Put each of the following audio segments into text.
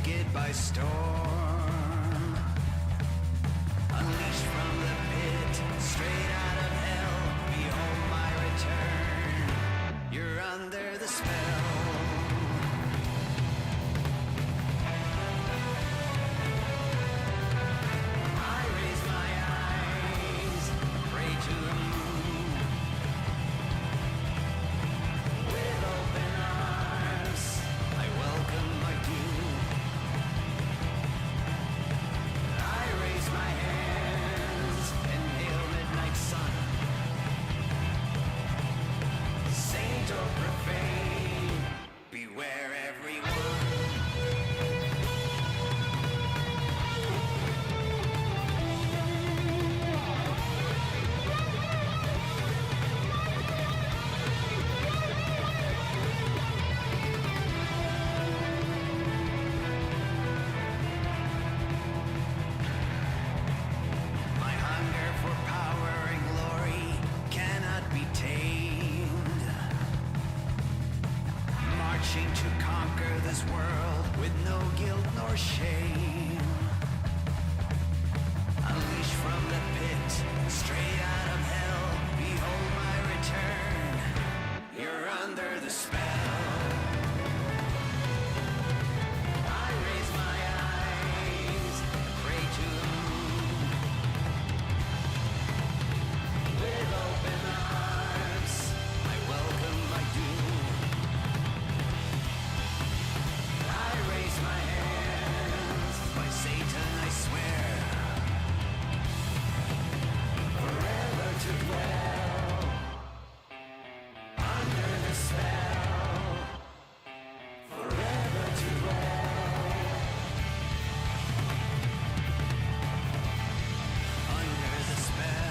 take it by storm. Unleashed from the pit, straight out of hell, behold my return. You're under the spell. I raise my eyes, pray to the moon. With open arms, I welcome my doom. I raise my hands and hail midnight sun. Saint or profane, beware everyone. My hunger for power and glory cannot be tamed. Marching to conquer this world with no guilt nor shame. Unleashed from the pit, straight out of hell, behold my return. You're under the spell. I raise my eyes, pray to the moon. With open arms, I welcome my doom. I raise my hands, by Satan I swear, forever to dwell under the spell. Forever to dwell under the spell.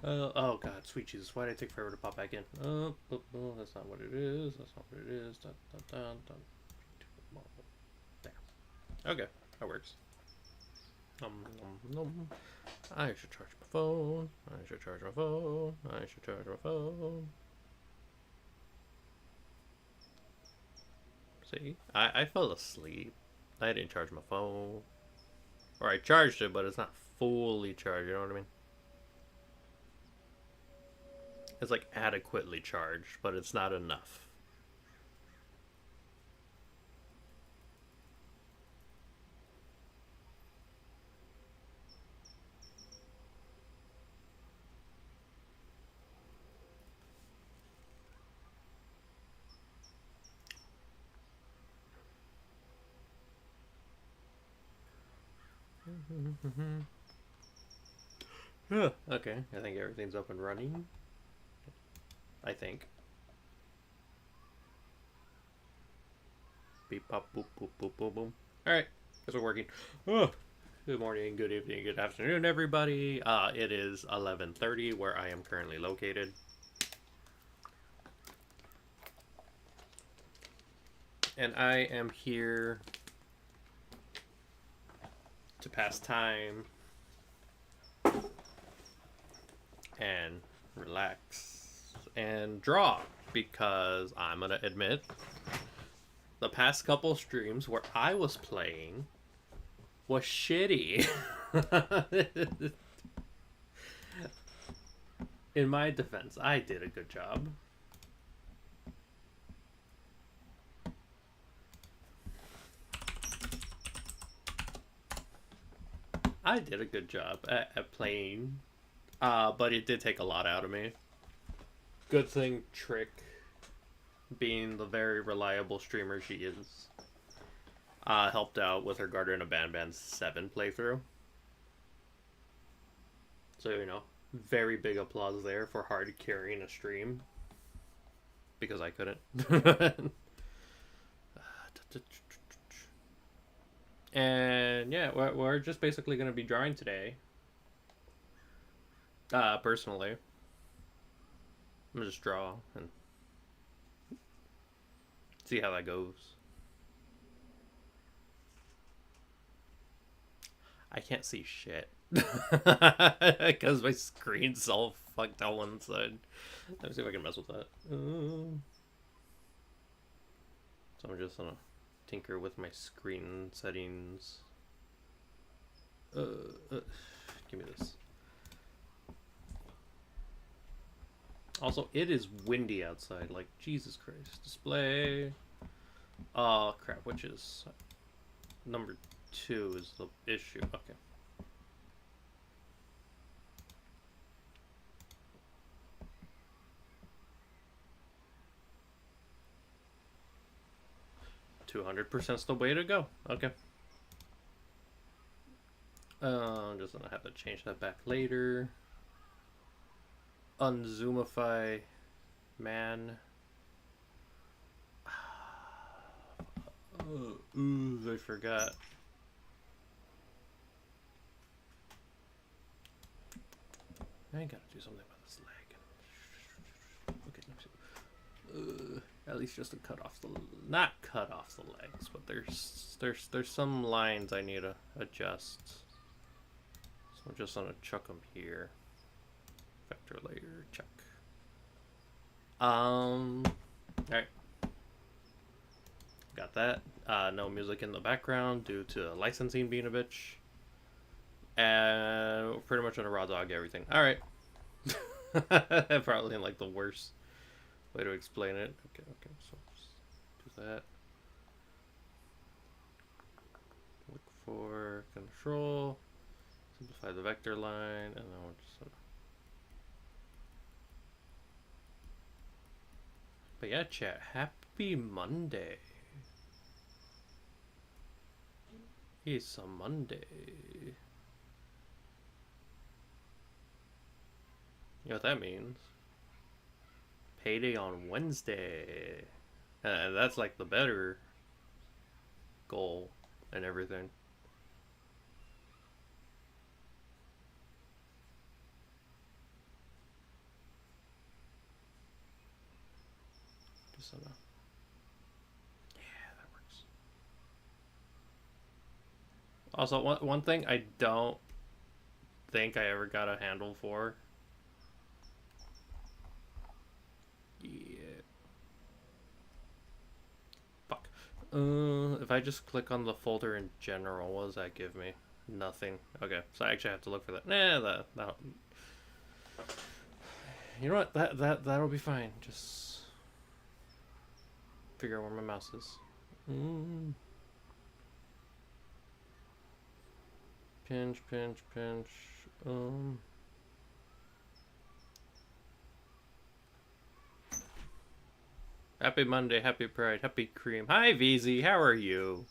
Oh god, sweet Jesus, why did it take forever to pop back in? That's not what it is. That's not what it is. Dun, dun, dun, dun. There. Okay, that works. I should charge my phone. I should charge my phone. I should charge my phone. See, I fell asleep. I didn't charge my phone. Or I charged it, but it's not fully charged, you know what I mean? It's like adequately charged, but it's not enough. Okay, I think everything's up and running. I think. Beep, pop, boop, boop, boop, boop, boom. Alright, guess we're working. Oh, good morning, good evening, good afternoon, everybody. It is 11:30 where I am currently located. And I am here to pass time and relax and draw, because I'm gonna admit the past couple streams where I was playing was shitty. In my defense, I did a good job. I did a good job at playing, but it did take a lot out of me. Good thing Trick, being the very reliable streamer she is, helped out with her Garden of Banban 7 playthrough. So, you know, very big applause there for hard carrying a stream. Because I couldn't. And yeah, we're just basically going to be drawing today. Personally. I'm going to just draw and see how that goes. I can't see shit. Because my screen's all fucked on one side. Let me see if I can mess with that. So I'm just gonna tinker with my screen settings. Give me this. Also, it is windy outside. Like, Jesus Christ. Display. Oh, crap. Which is... Number 2 is the issue. Okay. %'s the way to go. Okay. I'm just gonna have to change that back later. Unzoomify man. Ooh, I forgot. I gotta do something about this leg. Okay, at least just to cut off the, not cut off the legs, but there's some lines I need to adjust. So I'm just gonna chuck them here. Vector layer, check. Alright. Got that. No music in the background due to licensing being a bitch. And pretty much on a raw dog everything. Alright. Probably in like the worst way to explain it. Okay, so just do that. Look for control. Simplify the vector line, and then we'll just But yeah, chat, happy Monday. It's a Monday. You know what that means? Payday on Wednesday. And that's like the better goal and everything. Just so yeah, that works. Also, one thing I don't think I ever got a handle for. Yeah. Fuck. If I just click on the folder in general, what does that give me? Nothing. Okay, so I actually have to look for that. Nah, that. You know what? That'll be fine. Just figure out where my mouse is. Pinch. Happy Monday, happy Pride, happy Cream. Hi, VZ, how are you?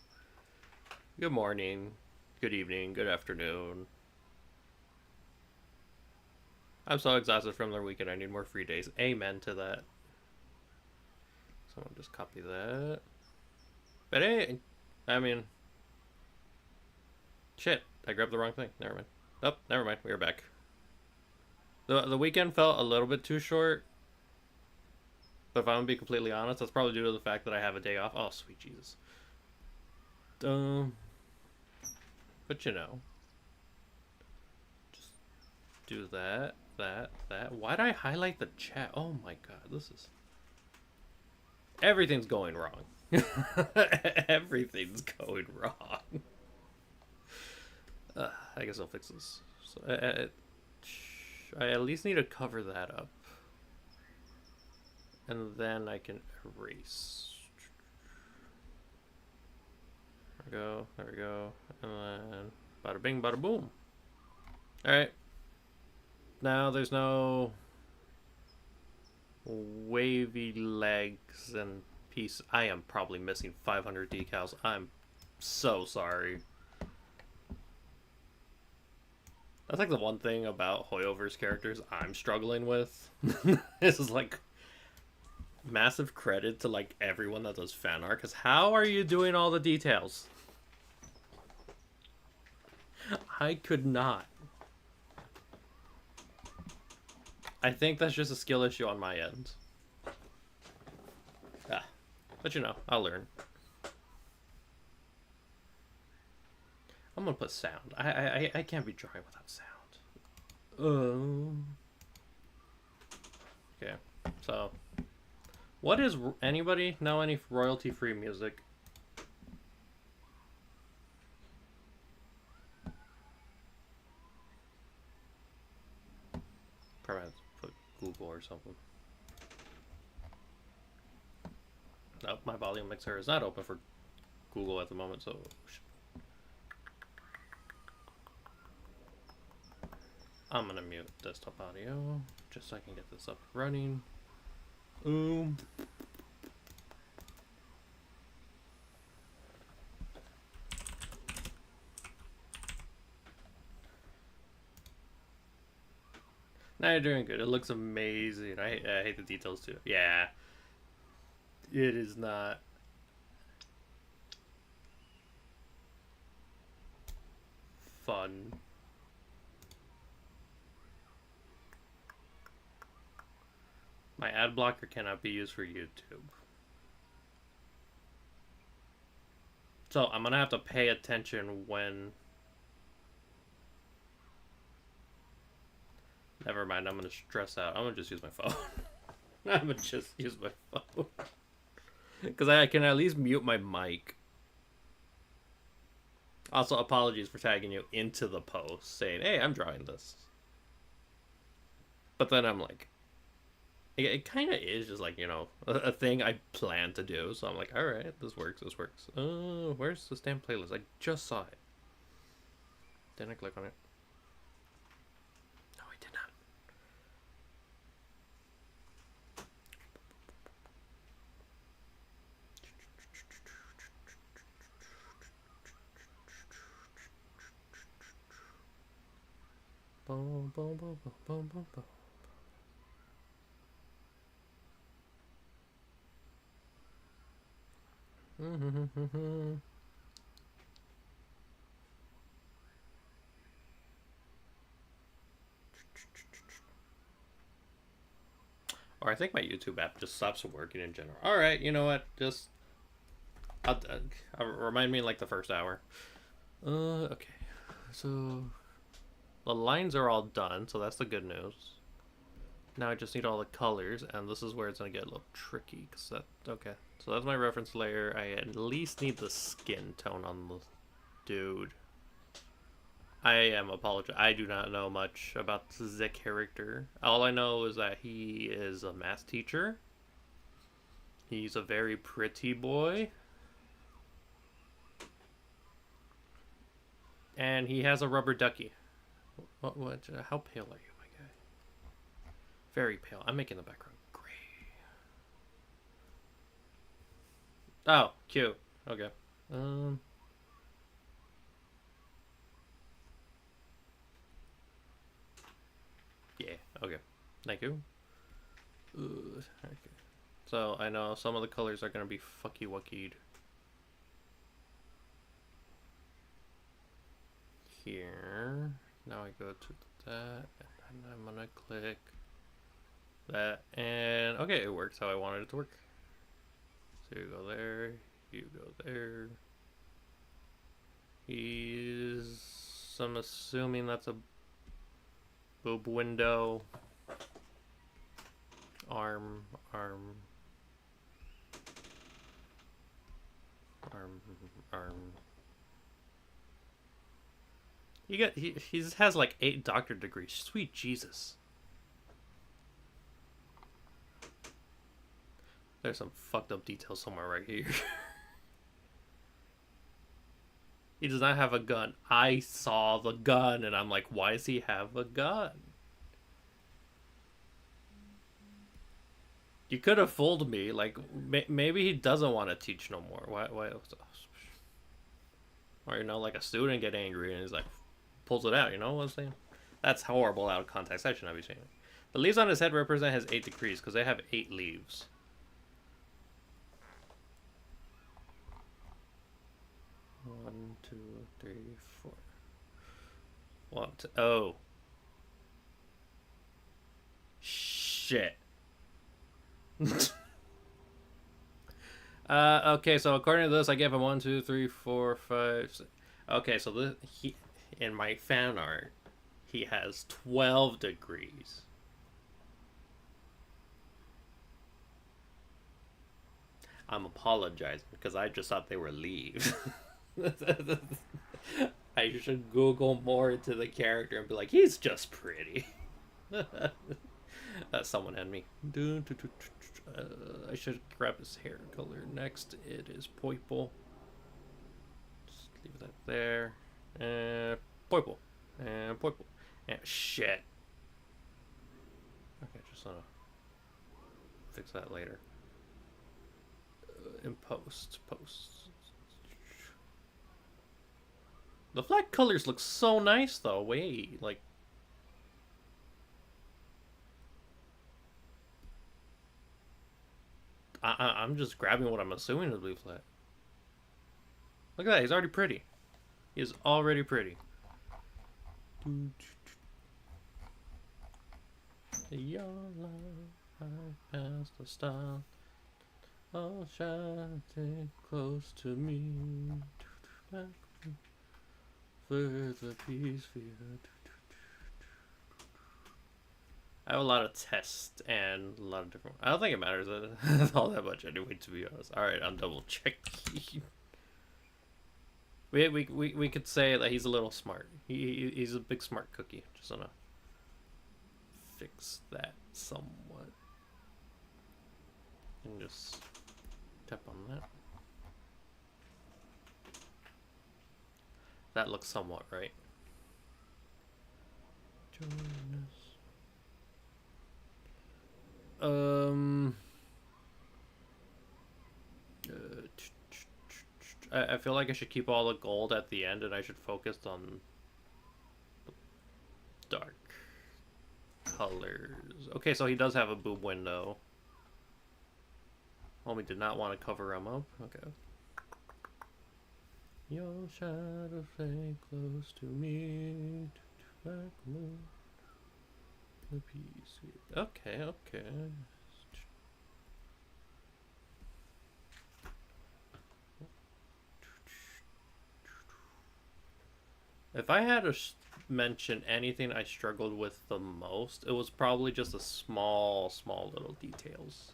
Good morning, good evening, good afternoon. I'm so exhausted from their weekend, I need more free days. Amen to that. So I'll just copy that. But hey, I mean... Shit, I grabbed the wrong thing. Never mind. Oh, never mind, we are back. The weekend felt a little bit too short. But if I'm gonna be completely honest, that's probably due to the fact that I have a day off. Oh, sweet Jesus. But you know. Just do that. Why'd I highlight the chat? Oh my god, this is... Everything's going wrong. Everything's going wrong. I guess I'll fix this. So, I at least need to cover that up. And then I can erase. There we go. And then bada bing, bada boom. Alright. Now there's no wavy legs and piece. I am probably missing 500 decals. I'm so sorry. That's like the one thing about Hoyover's characters I'm struggling with. This is like massive credit to like everyone that does fan art, because how are you doing all the details? I could not. I think that's just a skill issue on my end. Ah, but you know, I'll learn. I'm gonna put sound. I can't be drawing without sound. Okay, so what is anybody know any royalty-free music? Probably have to put Google or something. Nope, my volume mixer is not open for Google at the moment, so I'm gonna mute desktop audio just so I can get this up running. Now you're doing good. It looks amazing. I hate the details too. Yeah. It is not fun. My ad blocker cannot be used for YouTube. So I'm gonna have to pay attention when... Never mind, I'm gonna stress out. I'm gonna just use my phone. I'm gonna just use my phone. Because I can at least mute my mic. Also, apologies for tagging you into the post, saying, hey, I'm drawing this. But then I'm like... It kind of is just like, you know, a thing I plan to do. So I'm like, alright, this works, this works. Where's the stamp playlist? I just saw it. Didn't I click on it? No, I did not. Boom, boom, boom, boom, boom, boom, boom. Or I think my YouTube app just stops working in general. All right, you know what? Just I'll remind me in like the first hour. Okay. So the lines are all done, so that's the good news. Now I just need all the colors, and this is where it's gonna get a little tricky. Cause that okay. So that's my reference layer. I at least need the skin tone on the dude. I am apologize. I do not know much about the character. All I know is that he is a math teacher. He's a very pretty boy. And he has a rubber ducky. What how pale are you, my guy? Very pale. I'm making the background gray. Oh, cute. Okay. Yeah, okay. Thank you. Okay. So, I know some of the colors are going to be fucky-wuckied. Here. Now I go to that, and then I'm going to click that, and okay, it works how I wanted it to work. So you go there, you go there. I'm assuming that's a boob window. Arm. He has like 8 doctorate degrees. Sweet Jesus. There's some fucked up details somewhere right here. He does not have a gun. I saw the gun, and I'm like, why does he have a gun? You could have fooled me. Like, maybe he doesn't want to teach no more. Why? Or, like a student get angry, and he's like, pulls it out, you know what I'm saying? That's horrible out of context. I should not be saying it. The leaves on his head represent his 8 degrees, because they have 8 leaves. One, two, three, four. One, two, oh. Shit. Okay, so according to this, I gave him 1, 2, 3, 4, 5, 6. Okay, so he, in my fan art, he has 12 degrees. I'm apologizing because I just thought they were leaves. I should Google more into the character and be like, he's just pretty. Someone had me. I should grab his hair color. Next, it is purple. Just leave that there. And purple. And purple. And shit. Okay, just wanna fix that later. In post. The flag colors look so nice, though. Wait, like. I'm just grabbing what I'm assuming is blue flag. Look at that, he's already pretty. He is already pretty. Your love, I passed the style. Oh, shining close to me. For the peace fear. I have a lot of tests and a lot of different. I don't think it matters all that much anyway, to be honest. All right, I'm double checking. We could say that he's a little smart. He's a big smart cookie. Just wanna fix that somewhat and just tap on that. That looks somewhat right. Join us. I feel like I should keep all the gold at the end, and I should focus on the dark colors. Okay, so he does have a boob window. Homie did not want to cover him up. Okay. Your shadow stay close to me. Back moon. The piece. Okay. If I had to mention anything I struggled with the most, it was probably just the small little details.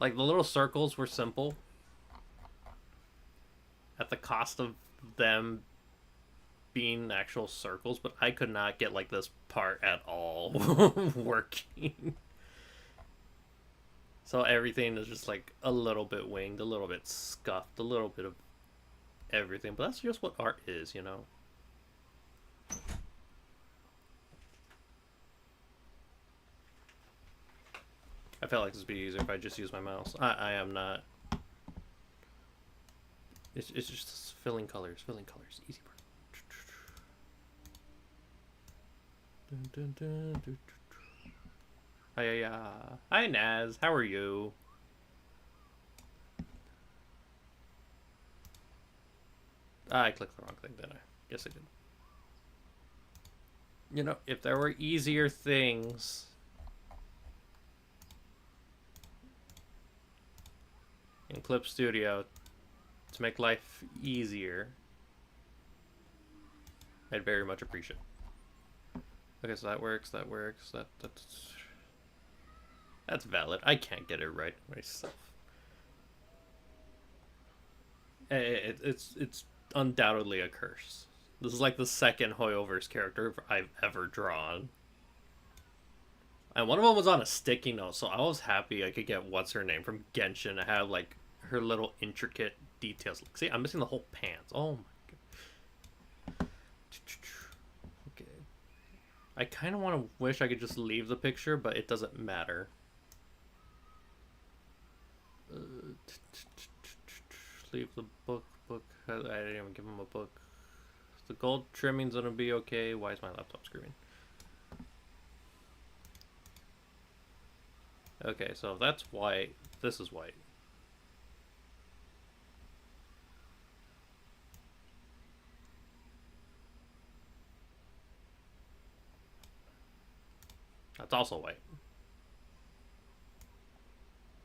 Like the little circles were simple at the cost of them being actual circles, but I could not get like this part at all working. So everything is just like a little bit winged, a little bit scuffed, a little bit of everything, but that's just what art is, you know. I felt like this would be easier if I just used my mouse. I am not. It's just filling colors, easy part. Hi Naz, how are you? I clicked the wrong thing, didn't I? Yes, I did. You know, if there were easier things in Clip Studio to make life easier, I'd very much appreciate it. Okay, so that works. That's valid. I can't get it right myself. It's undoubtedly a curse. This is like the second Hoyoverse character I've ever drawn. And one of them was on a sticky note, so I was happy I could get what's her name from Genshin. I had like her little intricate details. See, I'm missing the whole pants. Oh my god. Okay. I kind of want to wish I could just leave the picture, but it doesn't matter. Leave the book. I didn't even give him a book. The gold trimming's gonna be okay. Why is my laptop screaming? Okay, so if that's white, this is white. That's also white.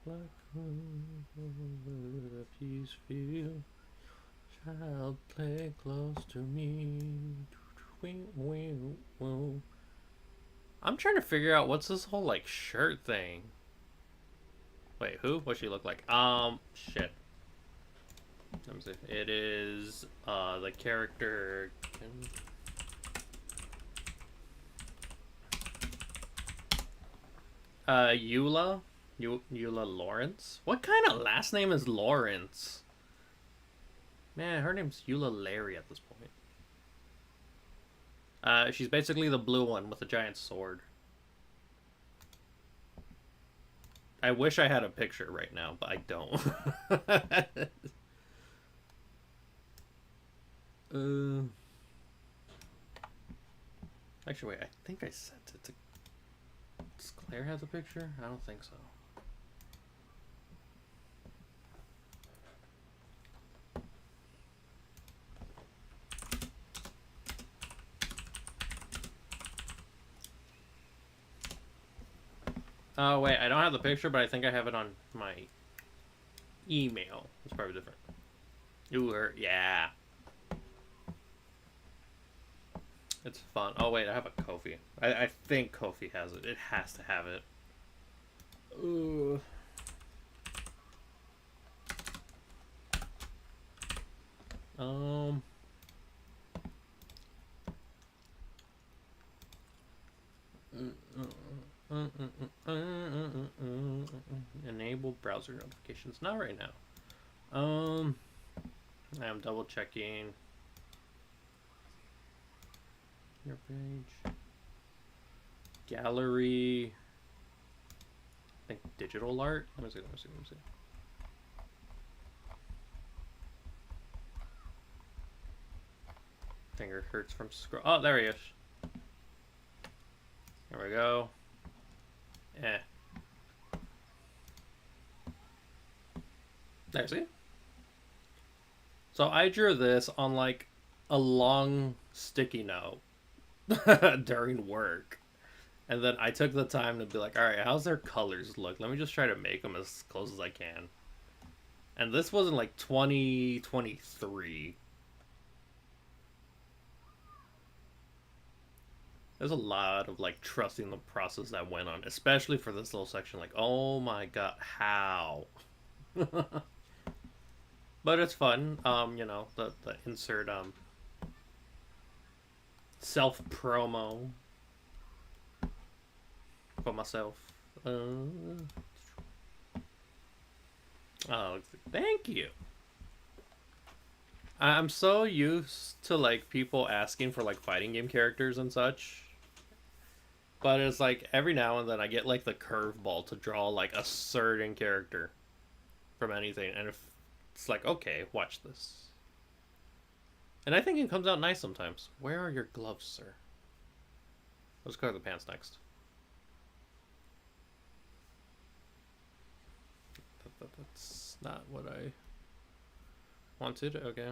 Black over peace field. Child, play close to me. I'm trying to figure out what's this whole like shirt thing. Wait, who? What she look like? Shit. Let me see. It is the character. Eula Lawrence. What kind of last name is Lawrence? Man, her name's Eula Larry at this point. She's basically the blue one with a giant sword. I wish I had a picture right now, but I don't. Actually, wait, I think I sent it to... Does Claire have the picture? I don't think so. Oh, wait, I don't have the picture, but I think I have it on my email. It's probably different. Ooh, her, yeah. It's fun. Oh, wait, I have a Kofi. I think Kofi has it. It has to have it. Ooh. Enable browser notifications. Not right now. I am double checking your page. Gallery. I think digital art. Let me see. Finger hurts from scroll. Oh, there he is. There we go. Eh. There, see? So I drew this on like a long sticky note during work. And then I took the time to be like, alright, how's their colors look? Let me just try to make them as close as I can. And this was in like 2023. There's a lot of like trusting the process that went on, especially for this little section. Like, oh my god, how? But it's fun. You know, the insert self promo for myself. Oh, thank you. I'm so used to like people asking for like fighting game characters and such. But it's like every now and then I get like the curveball to draw like a certain character from anything. And if it's like, okay, watch this. And I think it comes out nice sometimes. Where are your gloves, sir? Let's color the pants next. That's not what I wanted. Okay.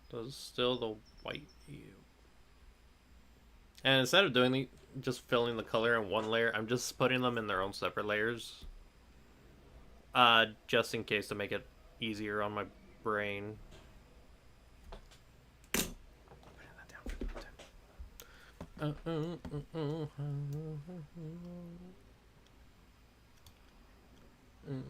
Those still the white. Ew. And instead of doing just filling the color in one layer, I'm just putting them in their own separate layers. Just in case to make it easier on my brain. Putting that down for the time.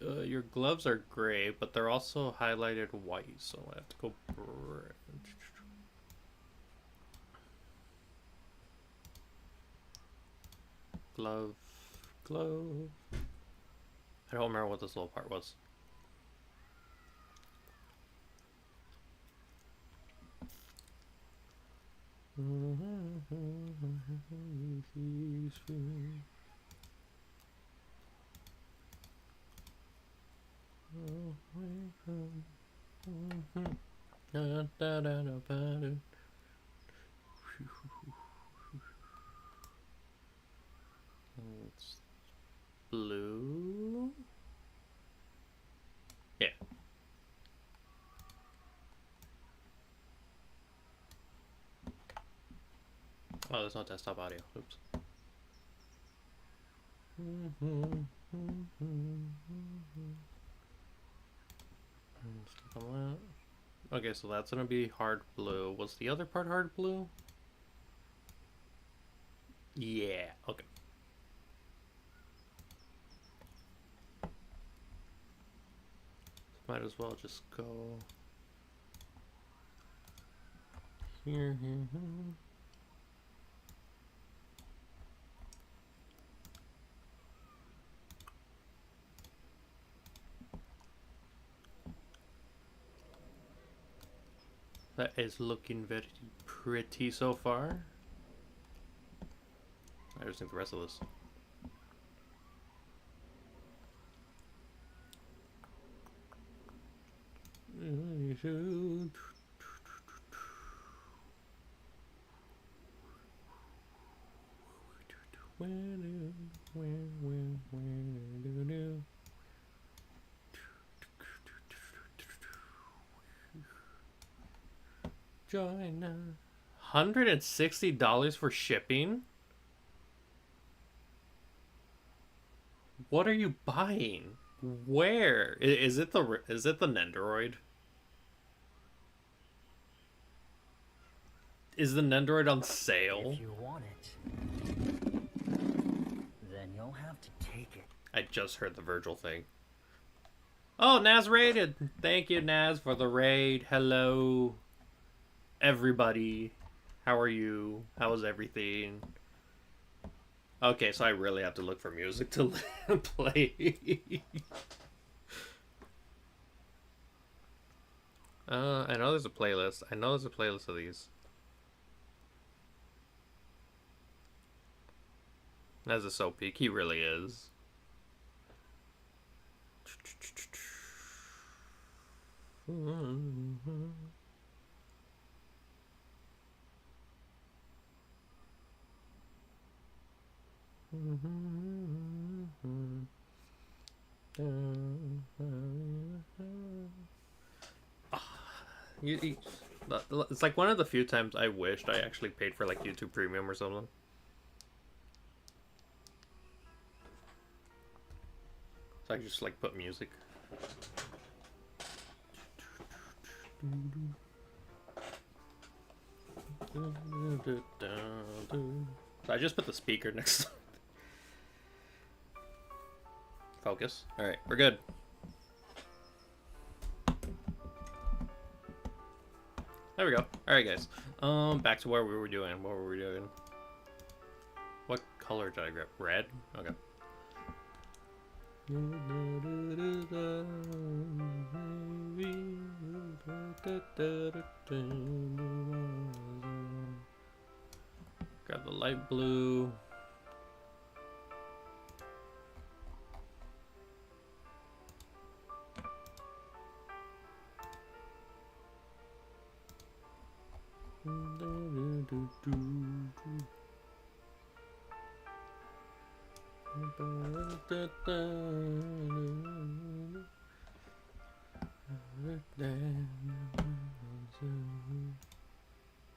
Your gloves are gray, but they're also highlighted white, so I have to go red. Glove, glove. I don't remember what this little part was. It's blue. Yeah. Oh, there's no desktop audio. Oops. Okay, so that's gonna be hard blue. Was the other part hard blue? Yeah, okay. Might as well just go here. That is looking very pretty so far. I just think the rest of this. Join us. $160 for shipping? What are you buying? Where? Is it the Nendoroid? Is the Nendoroid on sale? If you want it, then you'll have to take it. I just heard the Virgil thing. Oh, Naz raided. Thank you, Naz, for the raid. Hello, everybody. How are you? How is everything? Okay, so I really have to look for music to play. I know there's a playlist. I know there's a playlist of these. Naz is so peak. He really is. It's like one of the few times I wished I actually paid for like YouTube Premium or something. So I just like put music. So I just put the speaker next to focus. Alright, we're good. There we go. Alright guys. Back to where we were doing. What were we doing? What color did I grab? Red? Okay. Grab the light blue.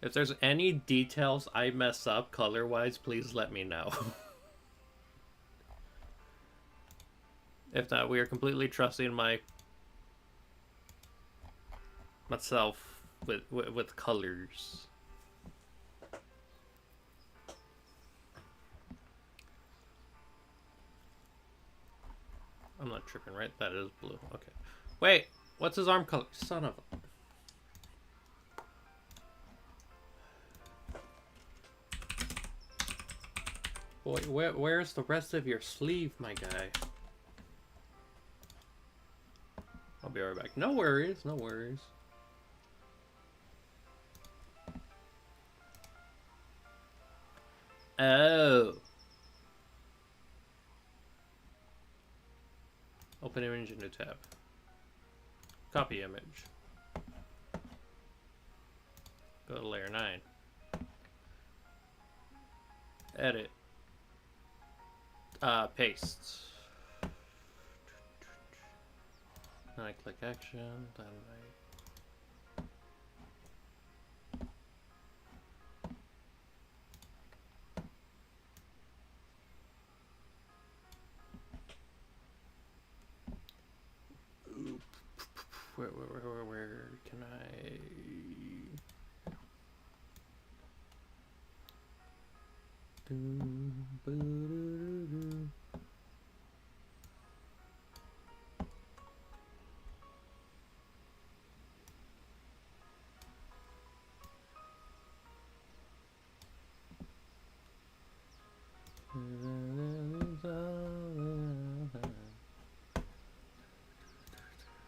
If there's any details I mess up color-wise, please let me know. If not, we are completely trusting myself with colors. I'm not tripping, right? That is blue. Okay. Wait, what's his arm color? Son of a... Boy, where's the rest of your sleeve, my guy? I'll be right back. No worries, no worries. Oh. Open image in a tab. Copy image. Go to layer 9. Edit. Paste. Then I click action, then where can I...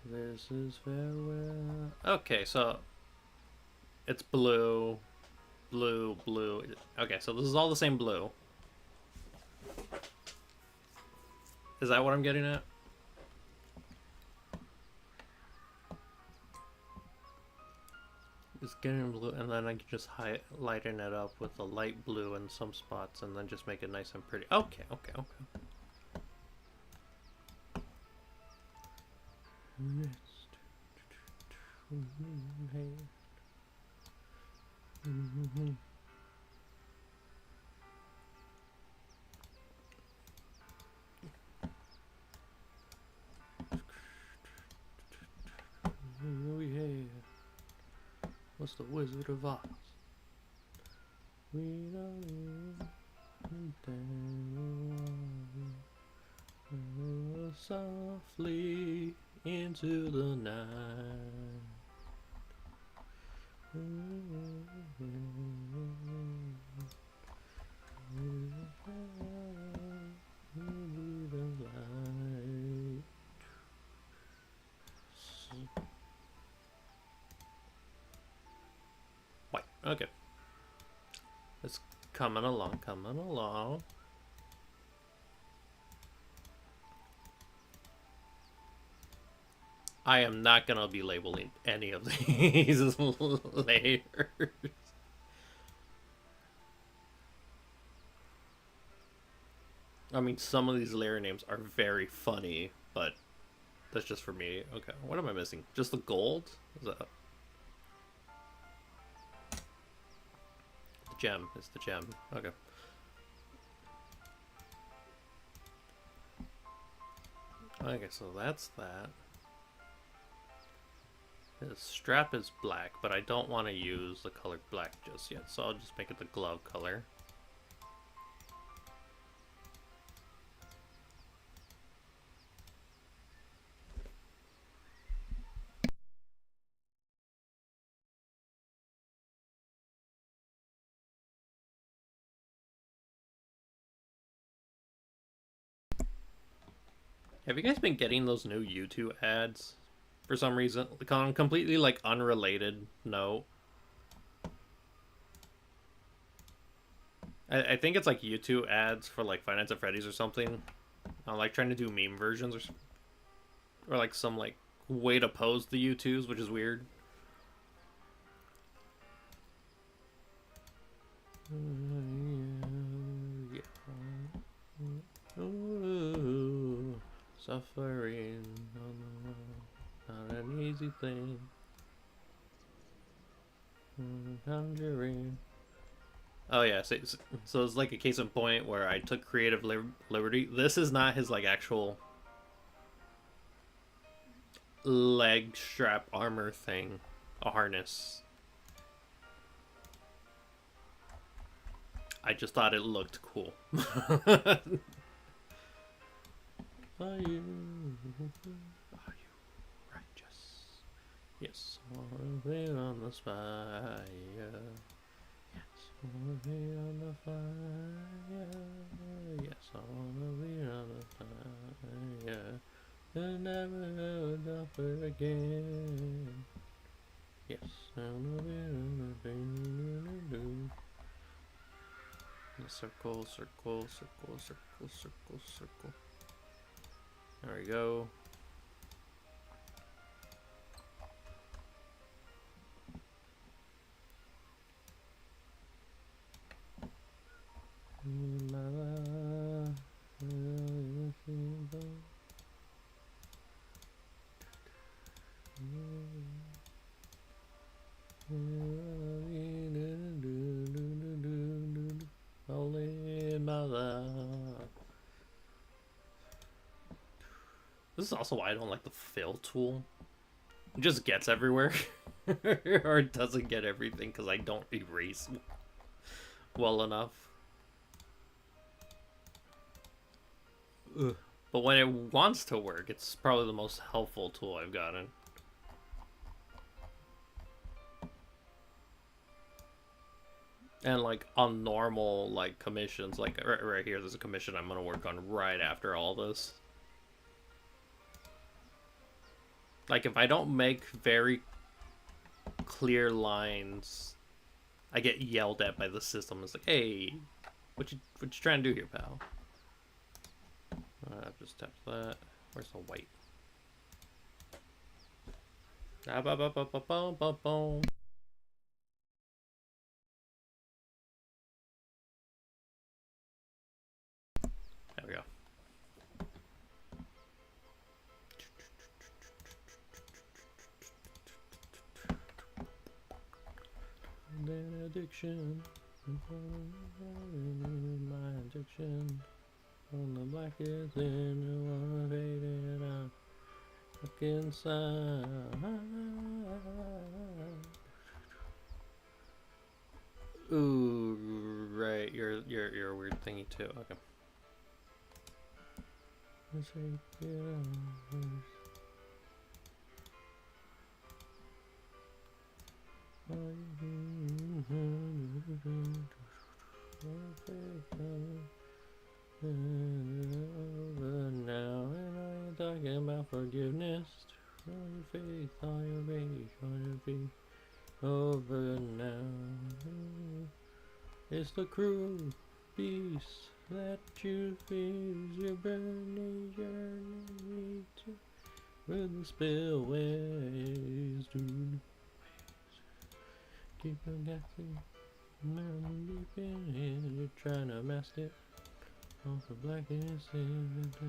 This is farewell. Okay, so it's blue, blue, blue. Okay, so this is all the same blue. Is that what I'm getting at? It's getting blue, and then I can just lighten it up with a light blue in some spots, and then just make it nice and pretty. Okay, okay, okay. Oh yeah. What's the Wizard of Oz? We don't softly into the night. White. Okay. It's coming along, coming along. I am not gonna be labeling any of these layers. I mean, some of these layer names are very funny, but that's just for me. Okay, what am I missing? Just the gold? Is that... The gem. It's the gem. Okay. Okay, so that's that. The strap is black, but I don't want to use the color black just yet, so I'll just make it the glove color. Have you guys been getting those new YouTube ads? For some reason, completely like unrelated note. I think it's like YouTube ads for like Finance at Freddy's or something. I'm like trying to do meme versions or like some like way to pose the YouTubes, which is weird. Ooh, suffering, not an easy thing. Conjuring. Oh yeah, so it's like a case in point where I took creative liberty. This is not his like actual leg strap armor thing, a harness. I just thought it looked cool. Are you righteous? Yes, I wanna be on the fire. Yes, I wanna be on the fire. Yes, I wanna be on the fire. And never ever again. Yes, I wanna be on the fire. Circle, circle, circle, circle, circle, circle. There we go. Holy mother. This is also why I don't like the fill tool. It just gets everywhere. Or it doesn't get everything because I don't erase well enough. Ugh. But when it wants to work, it's probably the most helpful tool I've gotten. And like on normal like commissions, like right here, there's a commission I'm gonna work on right after all this. Like if I don't make very clear lines, I get yelled at by the system. It's like, hey, what you trying to do here, pal? Just tap that. Where's the white? Ah, ba ba ba ba ba ba ba. There we go. An addiction, my addiction. On the blackest in you wanna fade it out. Look inside. Ooh, right. You're a weird thingy too. Okay. Let's take it on. Now, and I ain't talking about forgiveness. All your faith, all your rage, all your feet. Over now. It's the cruel beast that you feels your burning journey to where the spillways do. Keep on guessing, mountain deep in here, you're trying to mask it off the blackness in the dark.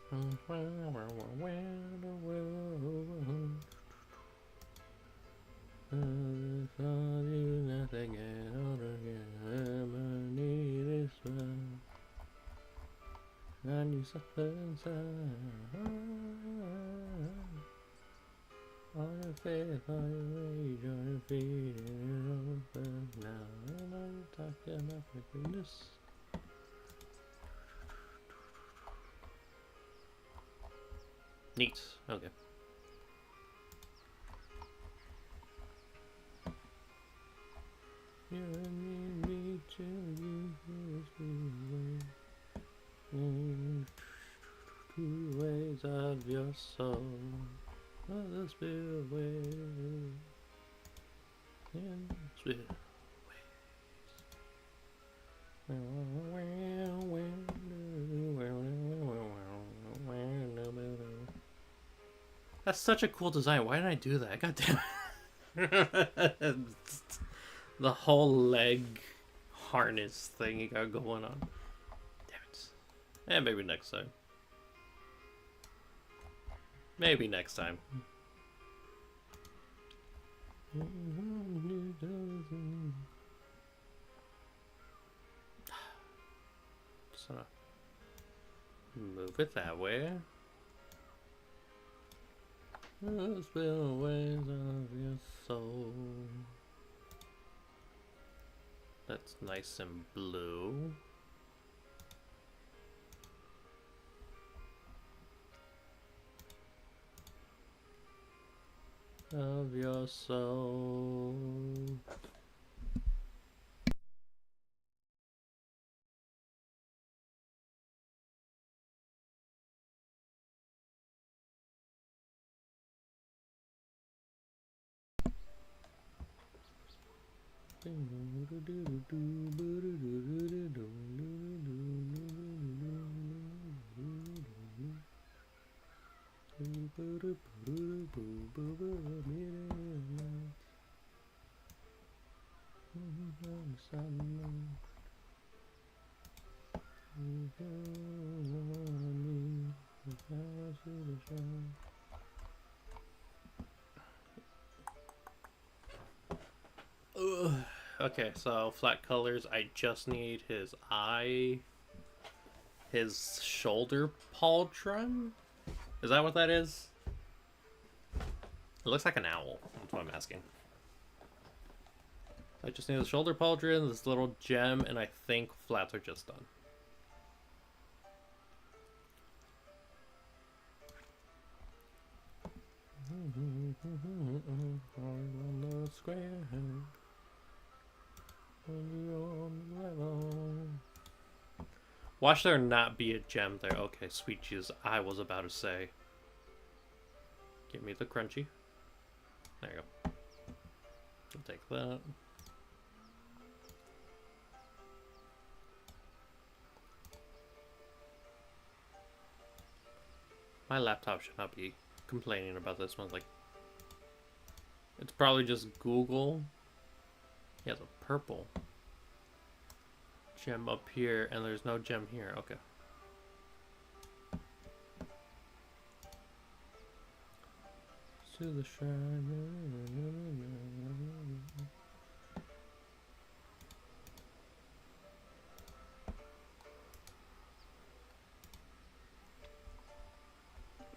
I need something inside. All your faith, all your rage, all your feet, and open now. And I'm talking about forgiveness. Neat. Okay. You and me till you two ways of your soul. The spillway and spillways. That's such a cool design. Why did I do that? God damn it. The whole leg harness thing you got going on. Damn it. And maybe next time. Maybe next time. Just gonna move it that way. Spillways of your soul. That's nice and blue. of your soul. Okay, so flat colors. I just need his eye, his shoulder pauldron. Is that what that is? It looks like an owl. That's what I'm asking. I just need the shoulder pauldron, this little gem, and I think flats are just done. On the square. Watch there not be a gem there. Okay, sweet Jesus. I was about to say. Give me the crunchy. There you go. I'll take that. My laptop should not be complaining about this one. Like, it's probably just Google. He has a purple gem up here, and there's no gem here. Okay. To the shrine.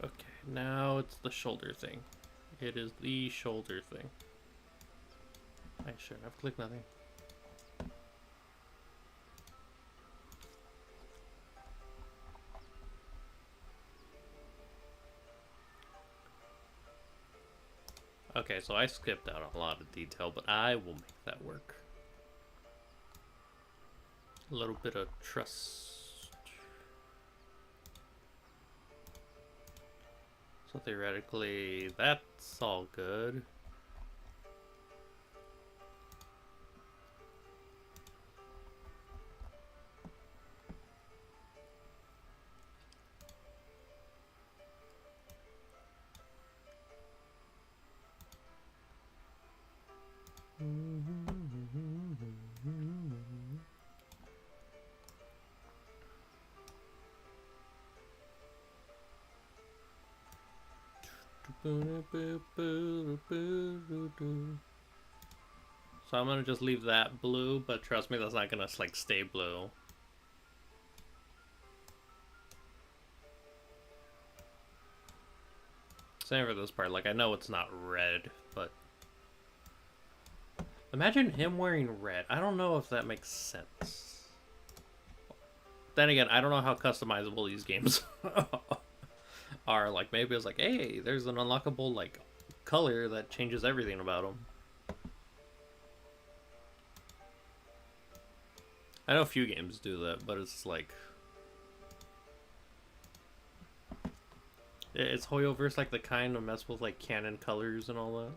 Okay, now it's the shoulder thing. It is the shoulder thing. I shouldn't have clicked nothing. Okay, so I skipped out a lot of detail, but I will make that work. A little bit of trust. So theoretically, that's all good. So I'm gonna just leave that blue, but trust me, that's not gonna like stay blue. Same for this part. Like, I know it's not red, but imagine him wearing red. I don't know if that makes sense. Then again, I don't know how customizable these games are. Like, maybe it's like, hey, there's an unlockable like color that changes everything about him. I know a few games do that, but it's like, it's Hoyoverse like the kind of mess with like canon colors and all that.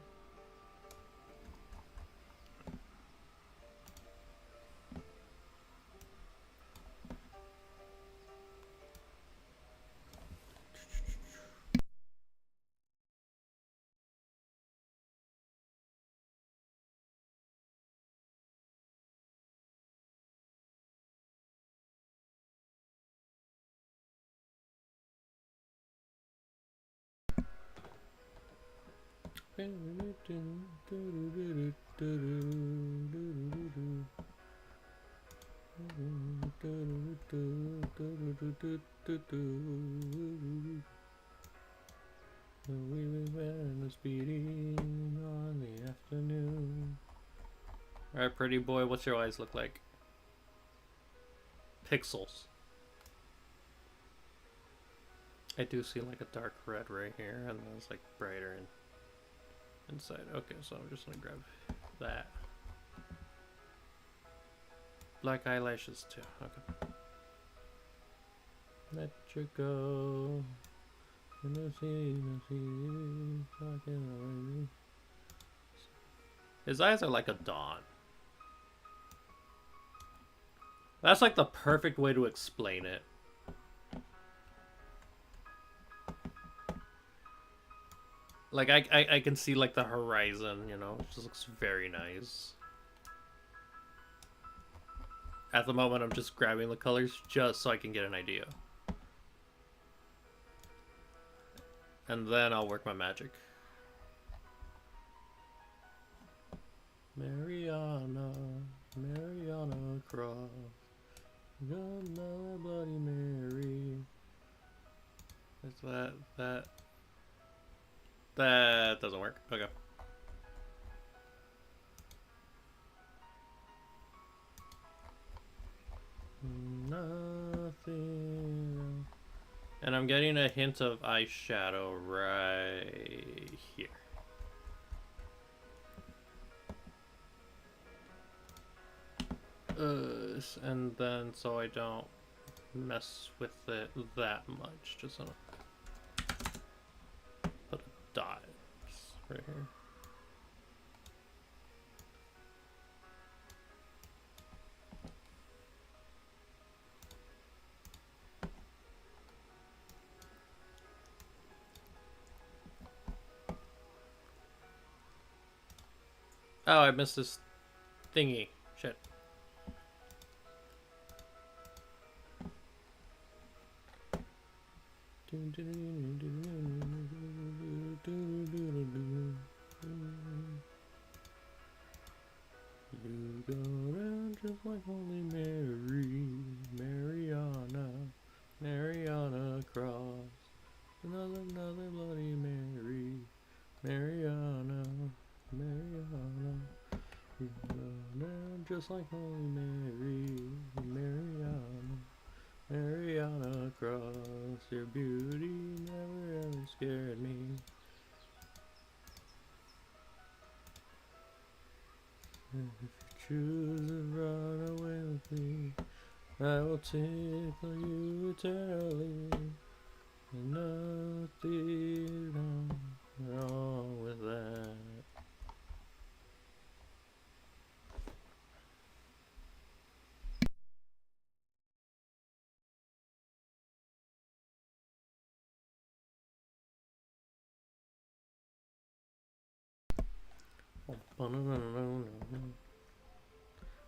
On the afternoon. Alright, pretty boy, what's your eyes look like? Pixels. I do see like a dark red right here, and then it's like brighter and inside. Okay, so I'm just gonna grab that. Black eyelashes too. Okay. Let you go. His eyes are like a dawn. That's like the perfect way to explain it. Like I can see like the horizon, you know, it just looks very nice. At the moment, I'm just grabbing the colors just so I can get an idea. And then I'll work my magic. Mariana, Mariana Cross, good Mother Bloody Mary. Is that doesn't work. Okay. Nothing. And I'm getting a hint of eyeshadow right here. And then so I don't mess with it that much, just gonna put a dot right here. Oh, I missed this thingy. Shit. You go around just like Holy Mary, Mariana, Mariana Cross, another Bloody Mary, Mariana, Mariana. You go around just like Holy Mary, Mariana, Mariana Cross. Your beauty never ever scared me. If you choose to run away with me, I will tickle you eternally. And nothing wrong with that.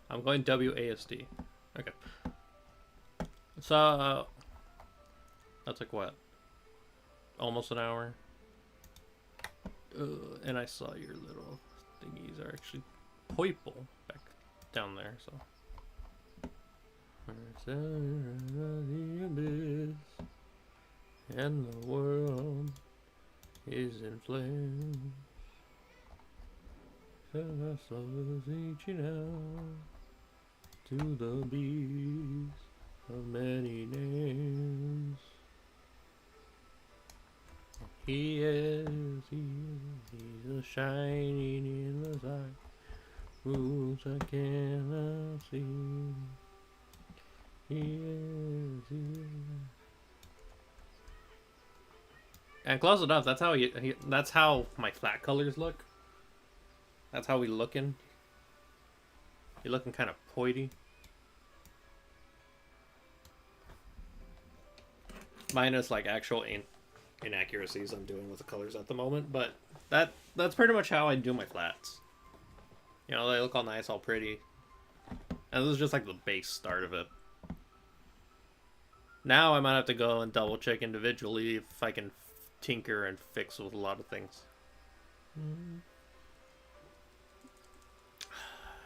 I'm going WASD. Okay. So, that took what? Almost an hour? And I saw your little thingies are actually purple back down there, so. The abyss, and the world is in flames. And I was reaching out to the beast of many names. He's a shining in the dark, whose I cannot see. He is. And close enough. That's how that's how my flat colors look. That's how we looking. You're looking kind of poity. Minus like actual inaccuracies I'm doing with the colors at the moment, but that's pretty much how I do my flats. You know, they look all nice, all pretty. And this is just like the base start of it. Now I might have to go and double check individually if I can tinker and fix with a lot of things.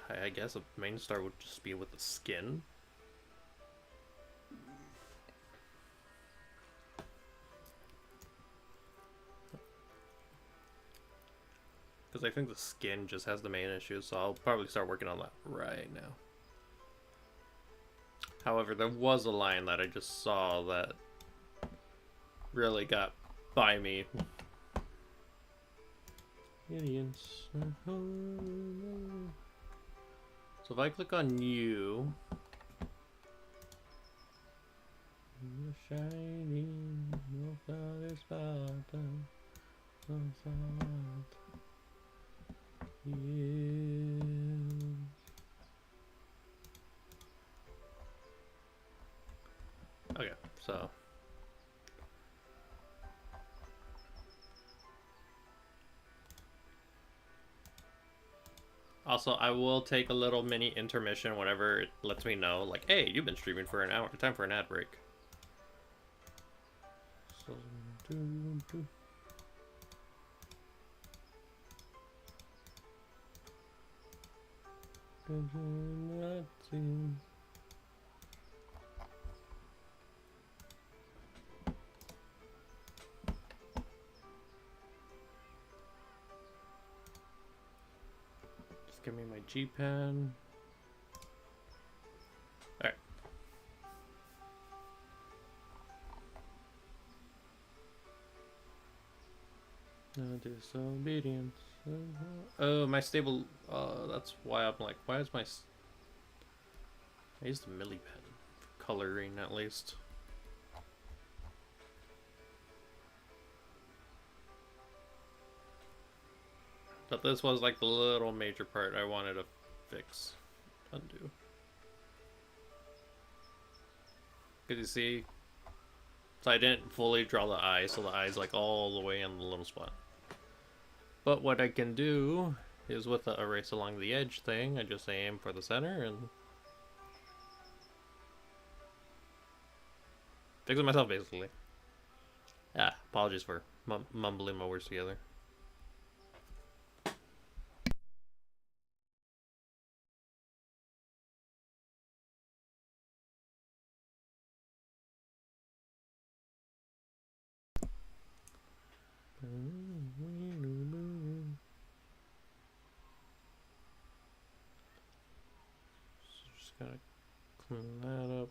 I guess a main star would just be with the skin. Because I think the skin just has the main issue, so I'll probably start working on that right now. However, there was a line that I just saw that really got by me. Idiots. So if I click on you, you're shining, no flower spot, no spot. Yeah. Okay, so also I will take a little mini intermission whenever it lets me know, like, hey, you've been streaming for an hour, time for an ad break. So, just give me my G pen. Alright. No disobedience. Oh, my stable. That's why I'm like, why is my. I used the milli pen for coloring at least. But this was like the little major part I wanted to fix. Undo. Could you see? So I didn't fully draw the eye, so the eye's like all the way in the little spot. But what I can do is with the erase along the edge thing, I just aim for the center and fix it myself basically. Ah, apologies for mumbling my words together. So just gotta clean that up.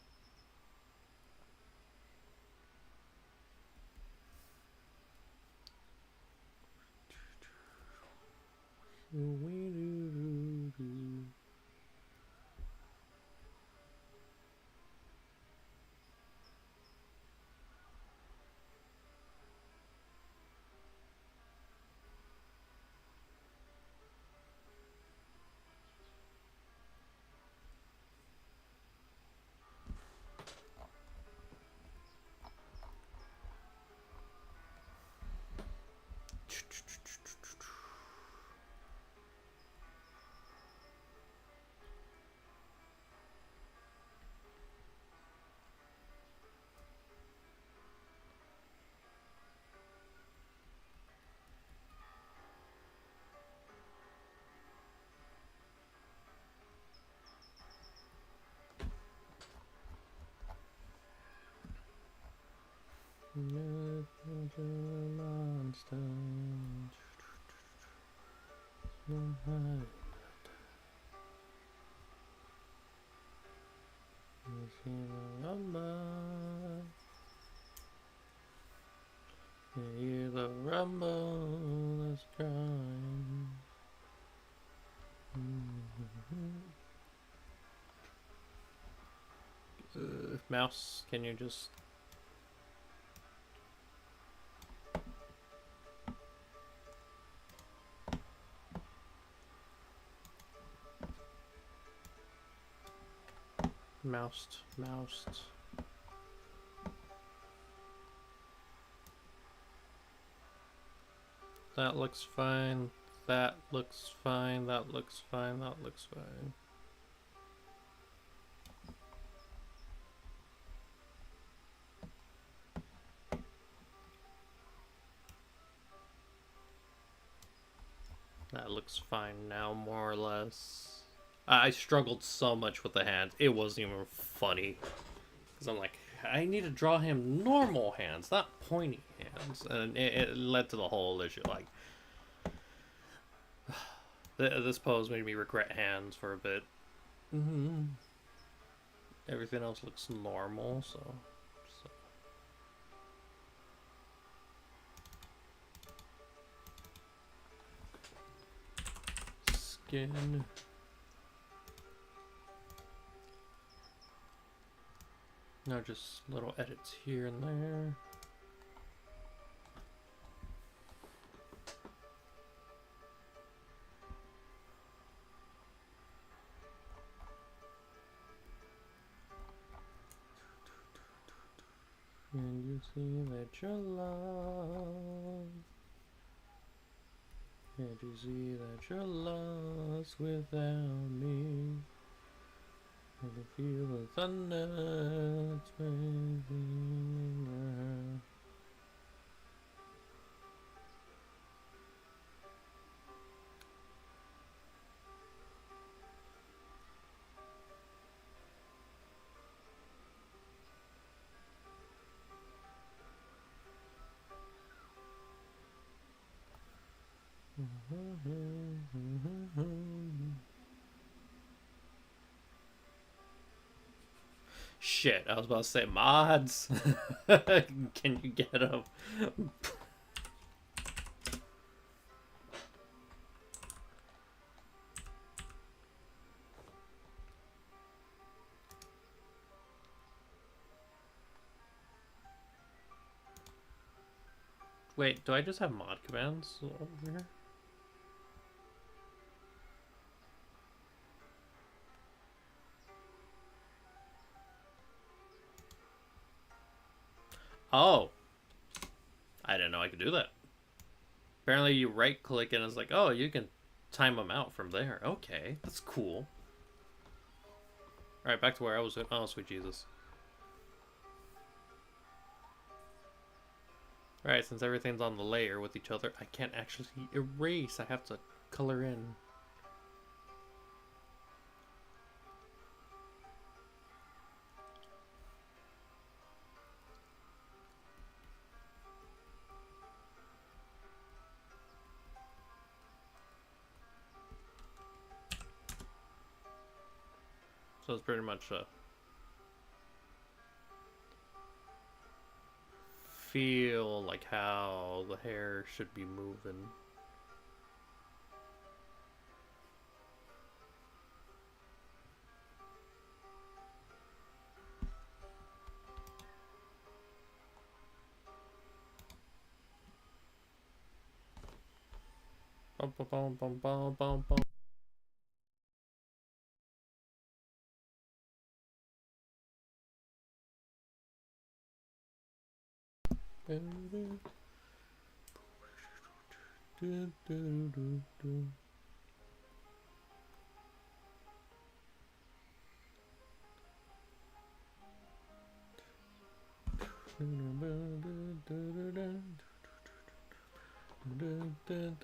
Hear the rumble that's crying. Mouse, can you just... Moused. That looks fine. That looks fine. That looks fine. That looks fine. That looks fine now, more or less. I struggled so much with the hands. It wasn't even funny. Because I'm like, I need to draw him normal hands, not pointy hands. And it led to the whole issue. Like, this pose made me regret hands for a bit. Everything else looks normal, so. again. Now just little edits here and there. And you see that you're lost. Can't you see that you're lost without me? I can feel the thunder that's making around. Shit, I was about to say mods. Can you get them? Wait, do I just have mod commands over here? Oh, I didn't know I could do that. Apparently you right click and it's like, oh, you can time them out from there. Okay, that's cool. Alright, back to where I was. Oh, sweet Jesus. Alright, since everything's on the layer with each other, I can't actually erase. I have to color in. So it's pretty much feel like how the hair should be moving. Bum, bum, bum, bum, bum, bum, bum.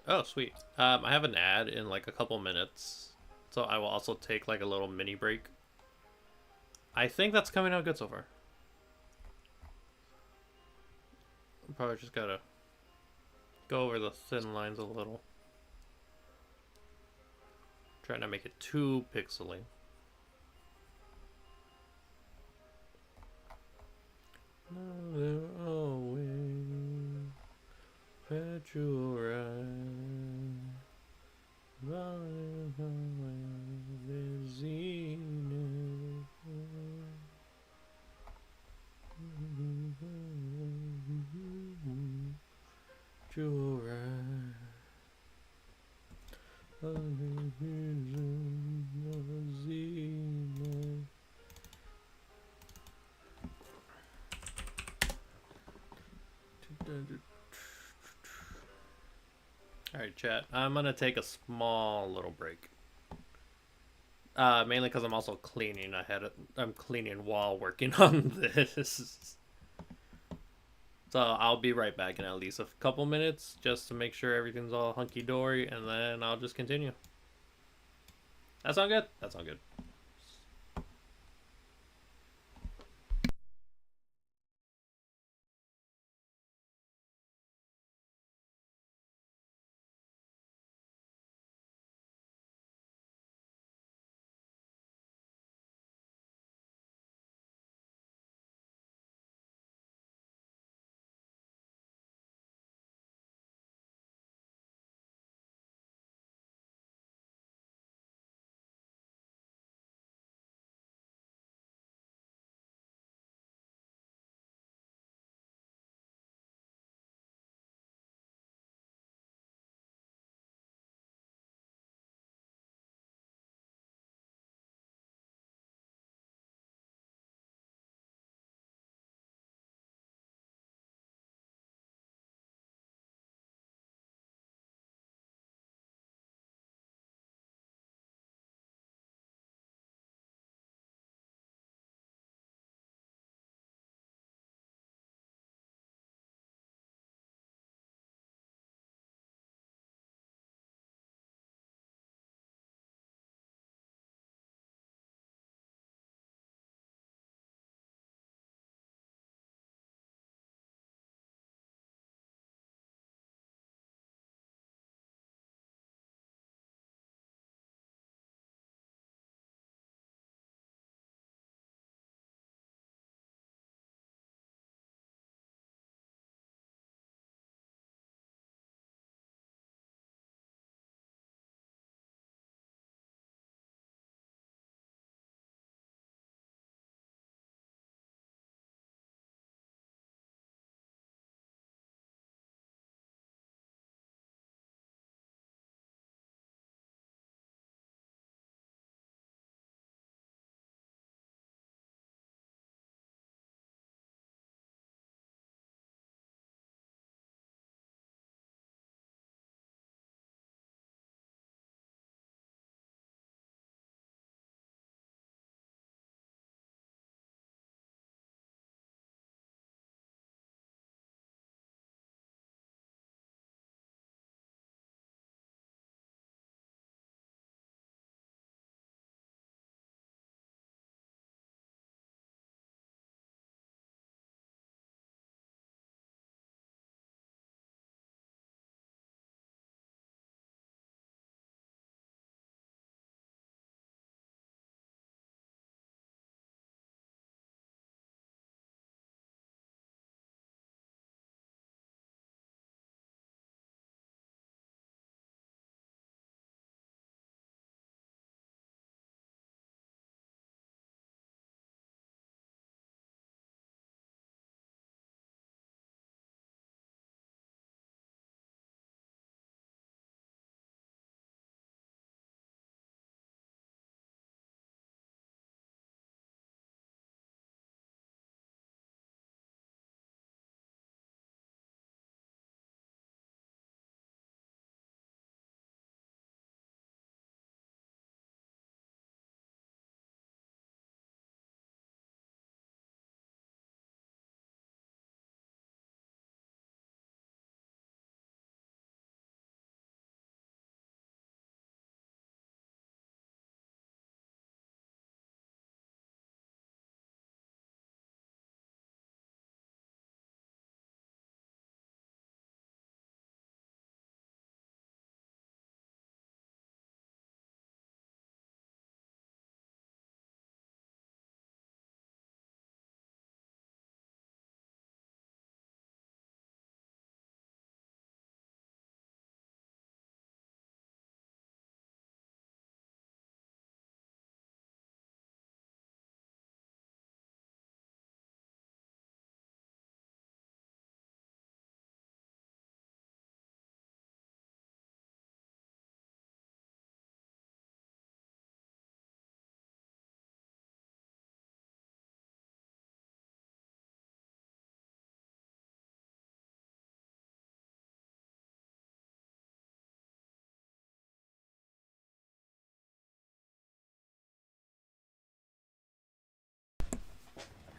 Oh, sweet. I have an ad in like a couple minutes, so I will also take like a little mini break. I think that's coming out good so far. Probably just gotta go over the thin lines a little. Trying to make it too pixely. No, there always that you're right. You're right. Alright, chat. I'm gonna take a small little break. Mainly because I'm also cleaning. I'm cleaning while working on this. So I'll be right back in at least a couple minutes just to make sure everything's all hunky-dory, and then I'll just continue. That sound good? That sound good.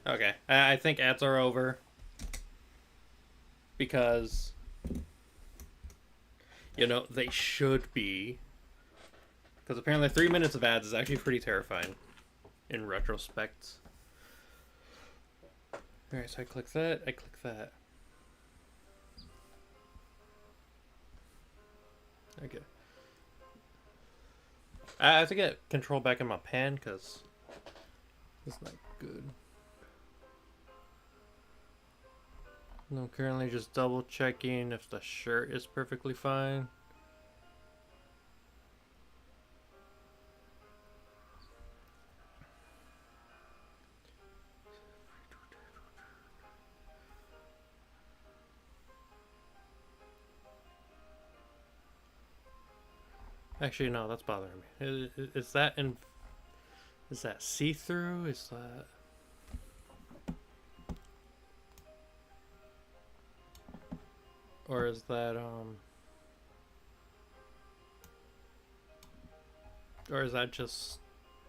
Okay, I think ads are over because you know they should be. Because apparently 3 minutes of ads is actually pretty terrifying in retrospect. Alright, so I click that, I click that. Okay. I have to get control back in my pen because it's not good. And I'm currently just double checking if the shirt is perfectly fine. Actually, no, that's bothering me. Is that in? Is that see-through? Is that? Or is that Or is that just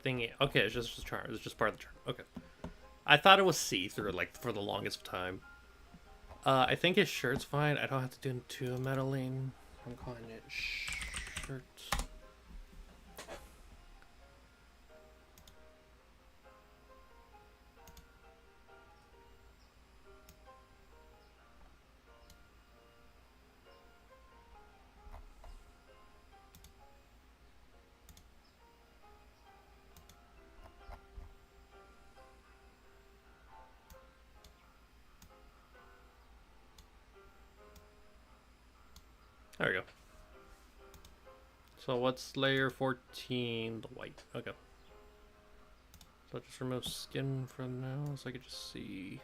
thingy? Okay, it's just charm. It's just part of the charm. Okay. I thought it was see-through like for the longest time. I think his shirt's fine. I don't have to do too meddling. I'm calling it shirt. There we go. So what's layer 14? The white. Okay. So just remove skin for now so I can just see.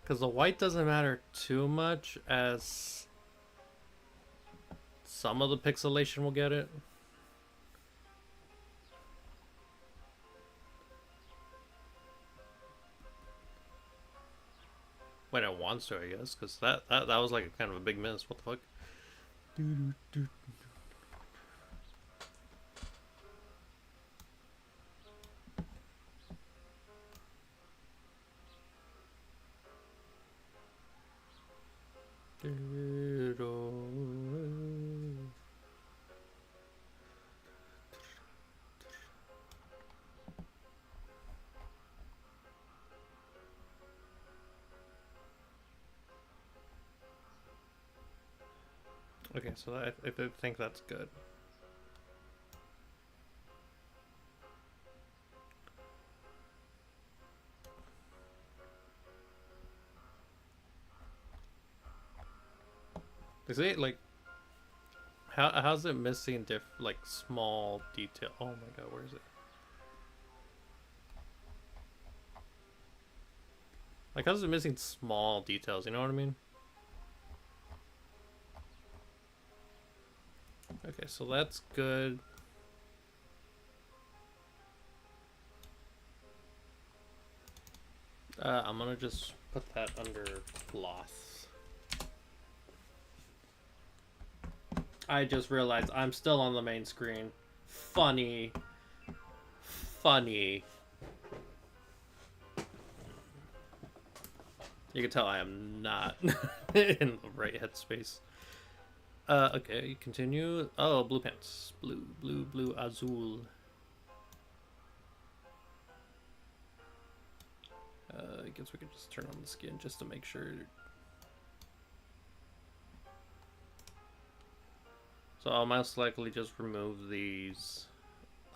Because the white doesn't matter too much as some of the pixelation will get it. When it wants to, I guess, because that was like a kind of a big miss. What the fuck? Okay, so I think that's good. Is it like how's it missing like small detail? Oh my god, where is it? Like how's it missing small details? You know what I mean? Okay, so that's good. I'm gonna just put that under cloth. I just realized I'm still on the main screen. Funny. Funny. You can tell I am not in the right headspace. Okay, continue. Oh, blue pants. Blue, azul. I guess we could just turn on the skin just to make sure. So I'll most likely just remove these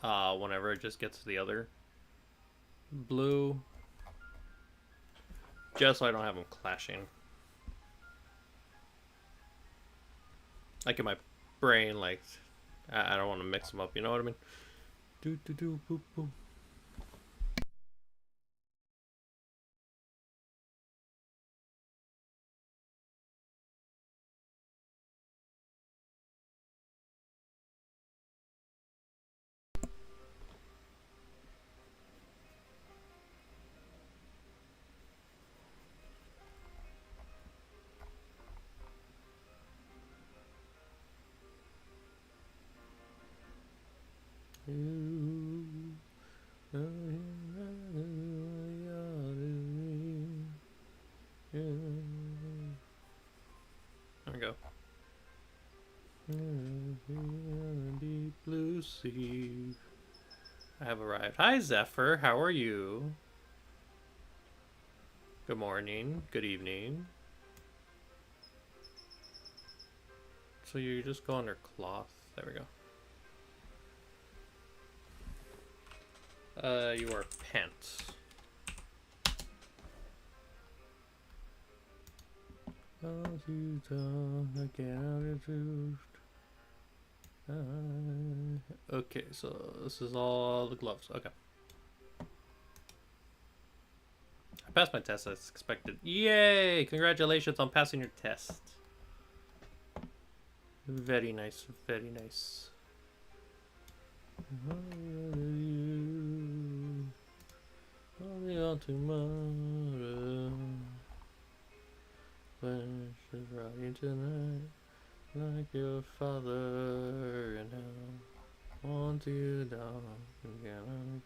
whenever it just gets to the other blue. Just so I don't have them clashing. Like in my brain, like, I don't want to mix them up, you know what I mean? Boop, boop. Deep blue sea. I have arrived. Hi, Zephyr. How are you? Good morning. Good evening. So you just go under cloth. There we go. You wear pants. Okay, so this is all the gloves. Okay. I passed my test as expected. Yay! Congratulations on passing your test. Very nice, very nice. Only on tomorrow. When she's riding tonight, like your father, and I want you down again.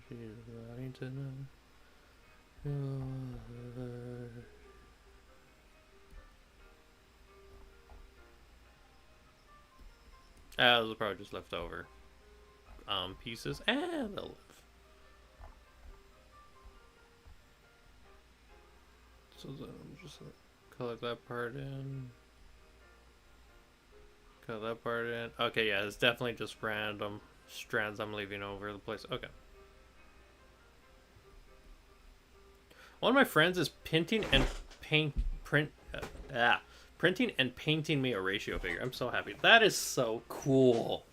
She's riding tonight. Those are probably just leftover pieces, and they'll live. So then I'm just gonna collect that part in. Cut that part in. Okay, yeah, it's definitely just random strands I'm leaving over the place. Okay. One of my friends is printing and printing and painting me a ratio figure. I'm so happy. That is so cool.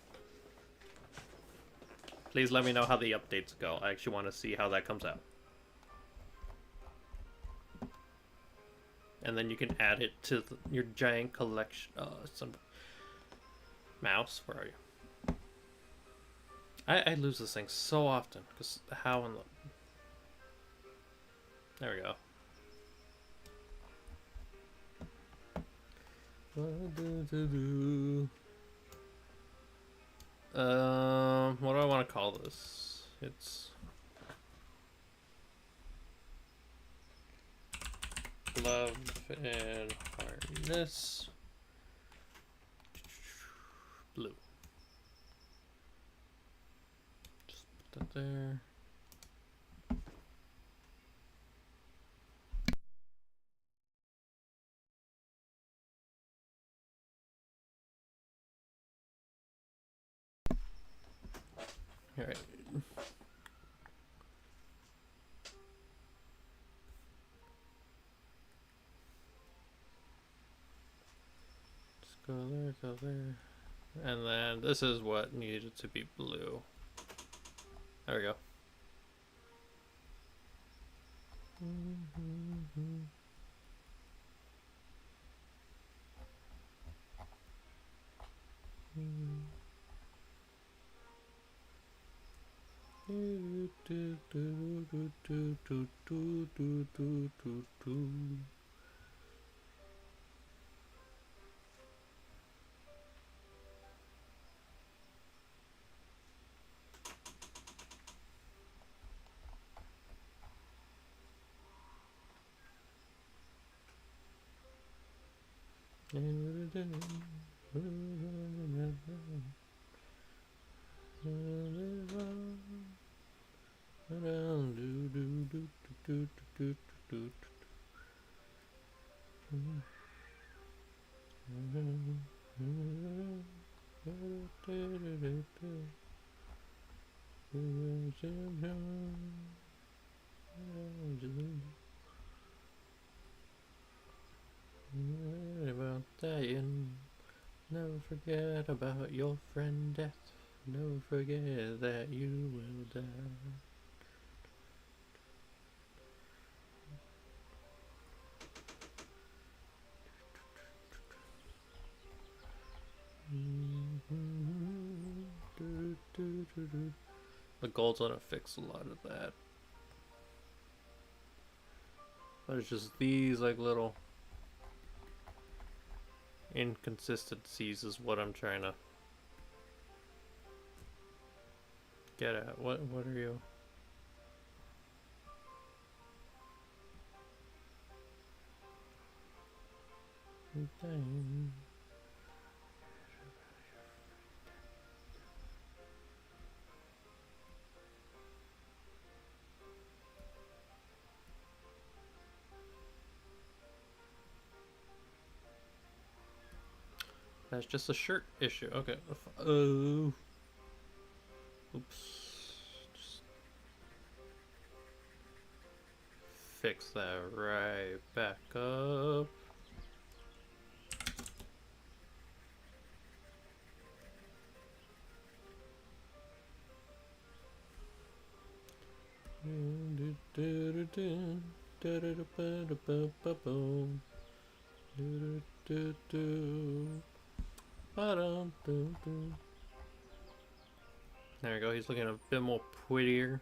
Please let me know how the updates go. I actually want to see how that comes out. And then you can add it to your giant collection. Some mouse. Where are you? I lose this thing so often because how in the. There we go. What do I want to call this? It's glove and harness blue. Just put that there. All right. Just go there, go there. And then this is what needed to be blue. There we go. About dying, never forget about your friend death. Never forget that you will die. The gold's gonna fix a lot of that. But it's just these like little inconsistencies is what I'm trying to get at. What are you? That's just a shirt issue. Okay. Oh. Oops. Just fix that right back up. There we go, he's looking a bit more prettier.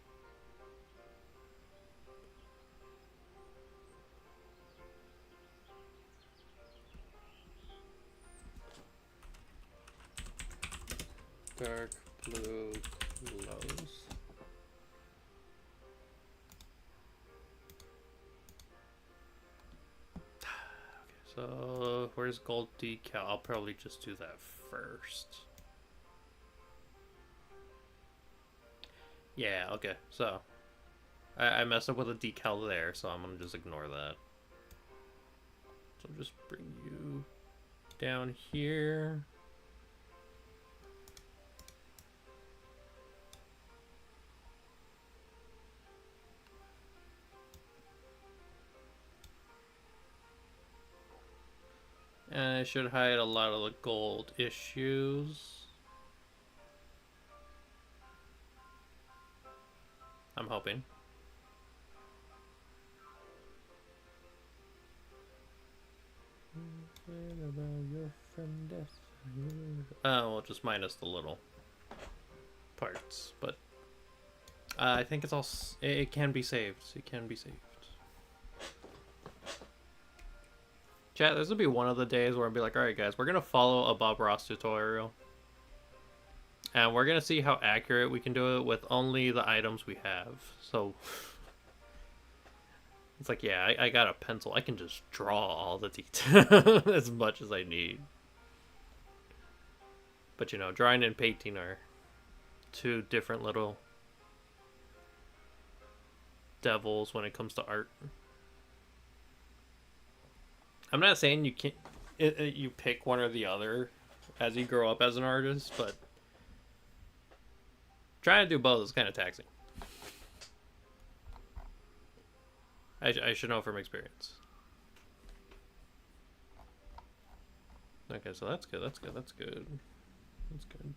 Dark blue clothes. Okay, so where's gold decal? I'll probably just do that first. Yeah, okay, so I messed up with a decal there, so I'm gonna just ignore that. So just bring you down here. And I should hide a lot of the gold issues. I'm hoping. Well, just minus the little parts, but I think it's all. It can be saved. It can be saved. Chat, this will be one of the days where I'll be like, all right, guys, we're gonna follow a Bob Ross tutorial, and we're gonna see how accurate we can do it with only the items we have. So it's like, yeah, I got a pencil. I can just draw all the detail as much as I need. But you know, drawing and painting are two different little devils when it comes to art. I'm not saying you can't you pick one or the other as you grow up as an artist, but trying to do both is kind of taxing. I should know from experience. Okay, so that's good. That's good. That's good. That's good.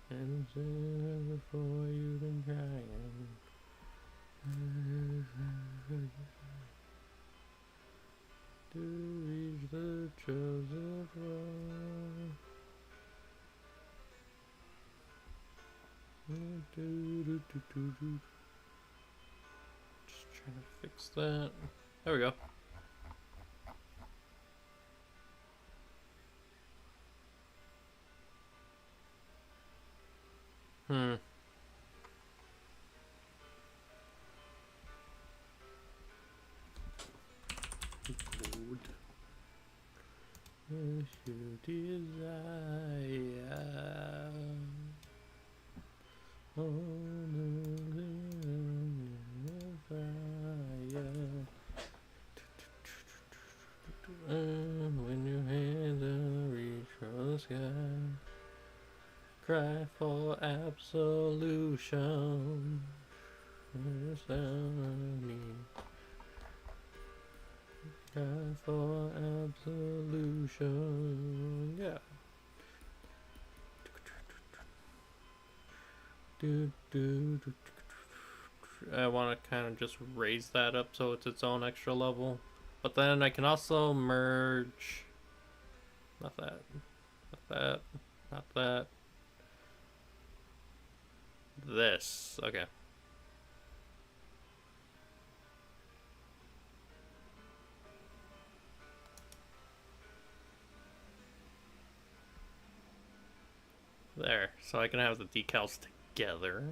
And before you've been trying to reach the chosen one. Just trying to fix that. There we go. Good. As you desire. When your hands are reach for the sky, cry for absolution. Understand me. Cry for absolution. Yeah. I want to kind of just raise that up so it's its own extra level. But then I can also merge... Not that. Not that. Not that. This. Okay. There. So I can have the decals together.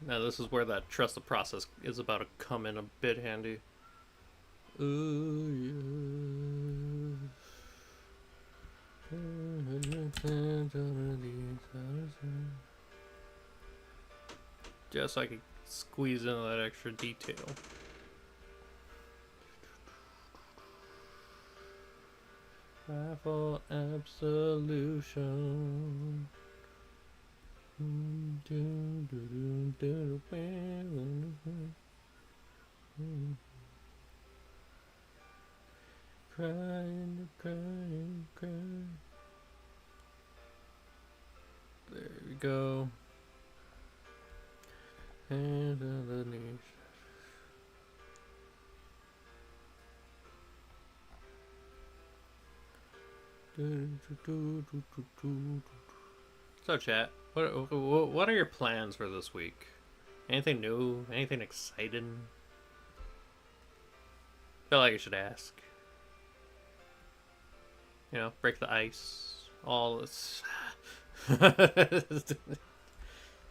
Now this is where that trust the process is about to come in a bit handy. Just so I can squeeze in that extra detail. Rifle absolution. Crying, crying, crying. There we go. Hands on the knees. So chat, what are your plans for this week? Anything new? Anything exciting? Feel like I should ask. You know, break the ice. All this.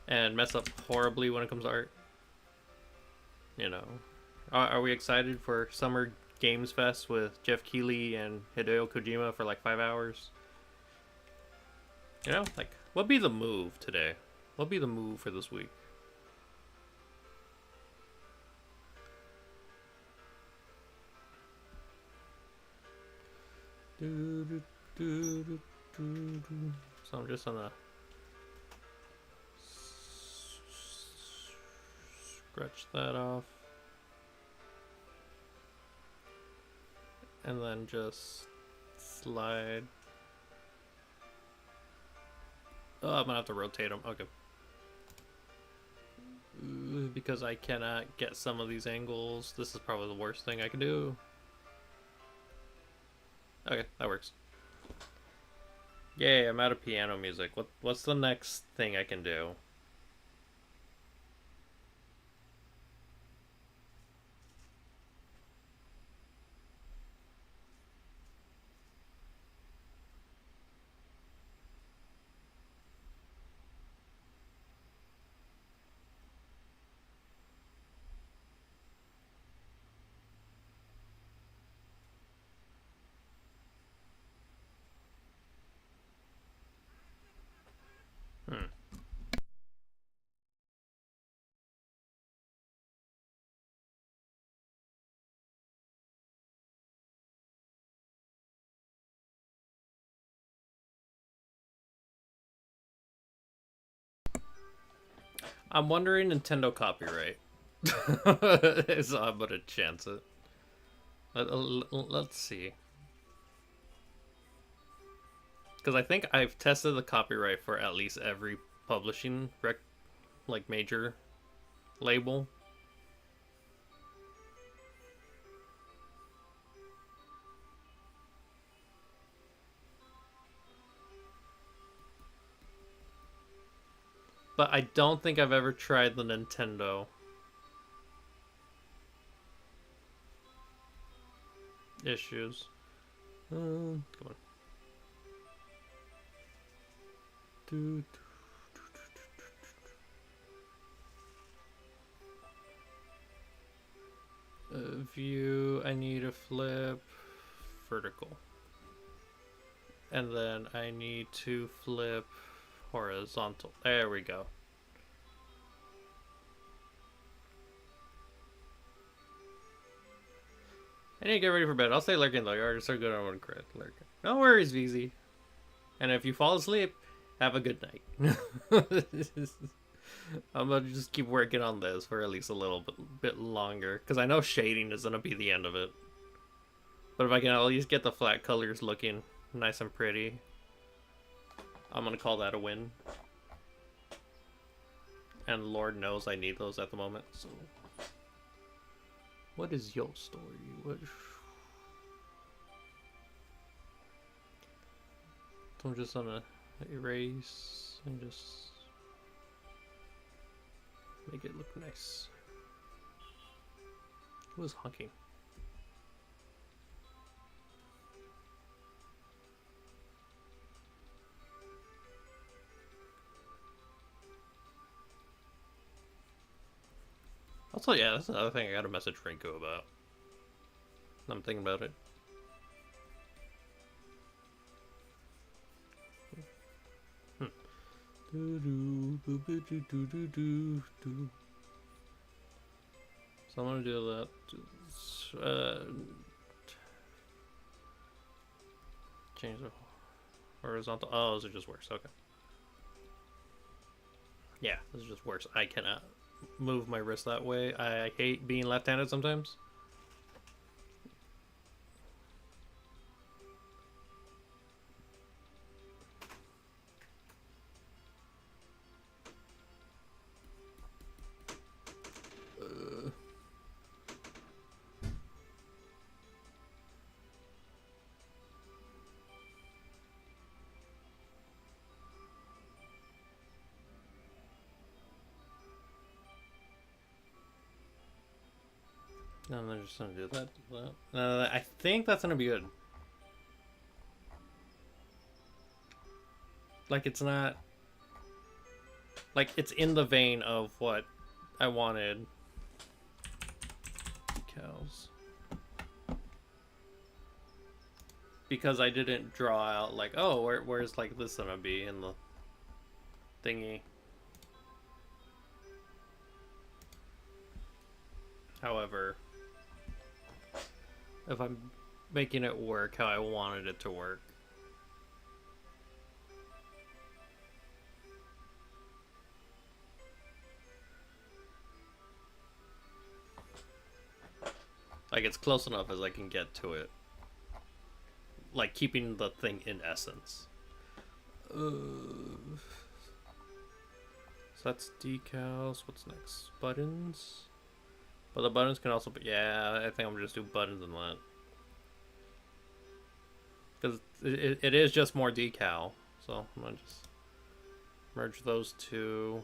And mess up horribly when it comes to art. You know. Are we excited for Summer Games Fest with Jeff Keighley and Hideo Kojima for like 5 hours? You know, like, what'd be the move today? What'd be the move for this week? So I'm just gonna scratch that off. And then just slide. Oh, I'm gonna have to rotate them. Okay. Because I cannot get some of these angles. This is probably the worst thing I can do. Okay, that works. Yay, I'm out of piano music. What's the next thing I can do? I'm wondering Nintendo copyright. So I'm gonna chance it. Let's see. Because I think I've tested the copyright for at least every publishing like major label. But I don't think I've ever tried the Nintendo issues. Come on. View, I need to flip vertical. And then I need to flip horizontal. There we go. I need to get ready for bed. I'll stay lurking though. You're already so good on one crit. Lurking. No worries, VZ. And if you fall asleep, have a good night. I'm gonna just keep working on this for at least a little bit longer. Because I know shading is gonna be the end of it. But if I can at least get the flat colors looking nice and pretty, I'm gonna call that a win. and Lord knows I need those at the moment. So, what is your story? What? So I'm just gonna erase and just make it look nice. Who is honking? Also, yeah, that's another thing I gotta message Franco about. I'm thinking about it. So I'm gonna do that. Change the horizontal. Oh, those are just worse. Okay. Yeah, this is just worse. I cannot move my wrist that way. I hate being left-handed sometimes. No, I'm just gonna do that. I think that's gonna be good. Like, it's not... Like, it's in the vein of what I wanted. Decals. Because I didn't draw out, like, oh, where's, like, this gonna be in the thingy. However, if I'm making it work how I wanted it to work, like, it's close enough as I can get to it. Like, keeping the thing in essence. So that's decals. What's next? Buttons. But the buttons can also be... Yeah, I think I'm gonna just do buttons and that. Because it is just more decal. So I'm gonna just merge those two.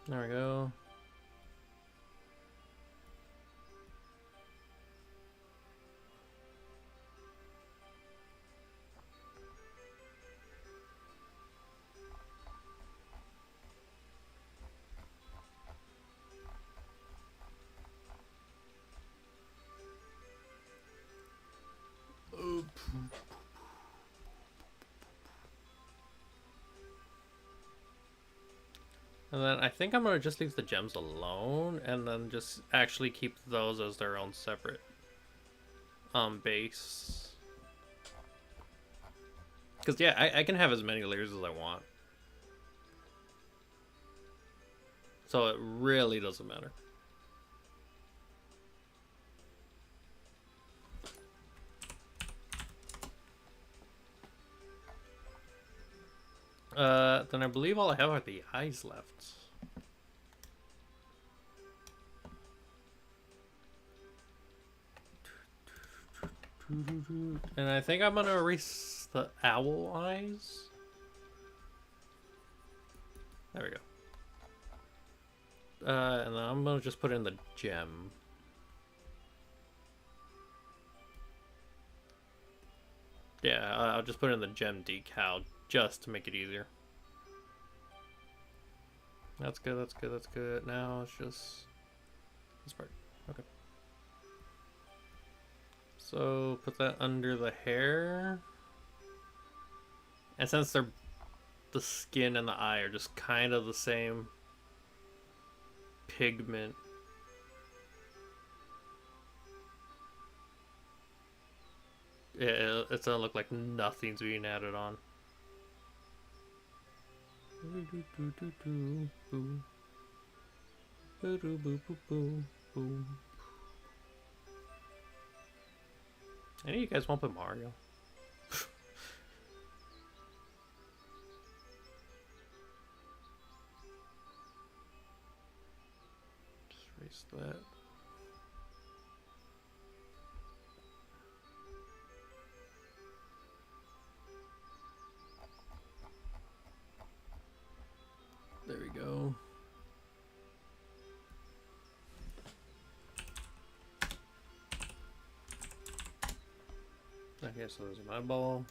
There we go. And then I think I'm gonna just leave the gems alone and then just actually keep those as their own separate base. Because yeah, I can have as many layers as I want. So it really doesn't matter. Then I believe all I have are the eyes left. And I think I'm gonna erase the owl eyes. There we go. And then I'm gonna just put in the gem. Yeah, I'll just put in the gem decal just to make it easier. That's good, that's good, that's good. Now it's just this part. Okay. So put that under the hair. And since they're the skin and the eye are just kind of the same pigment, it's gonna look like nothing's being added on. Any of you guys want to play Mario? Just erase that. There we go. Okay, so there's my ball.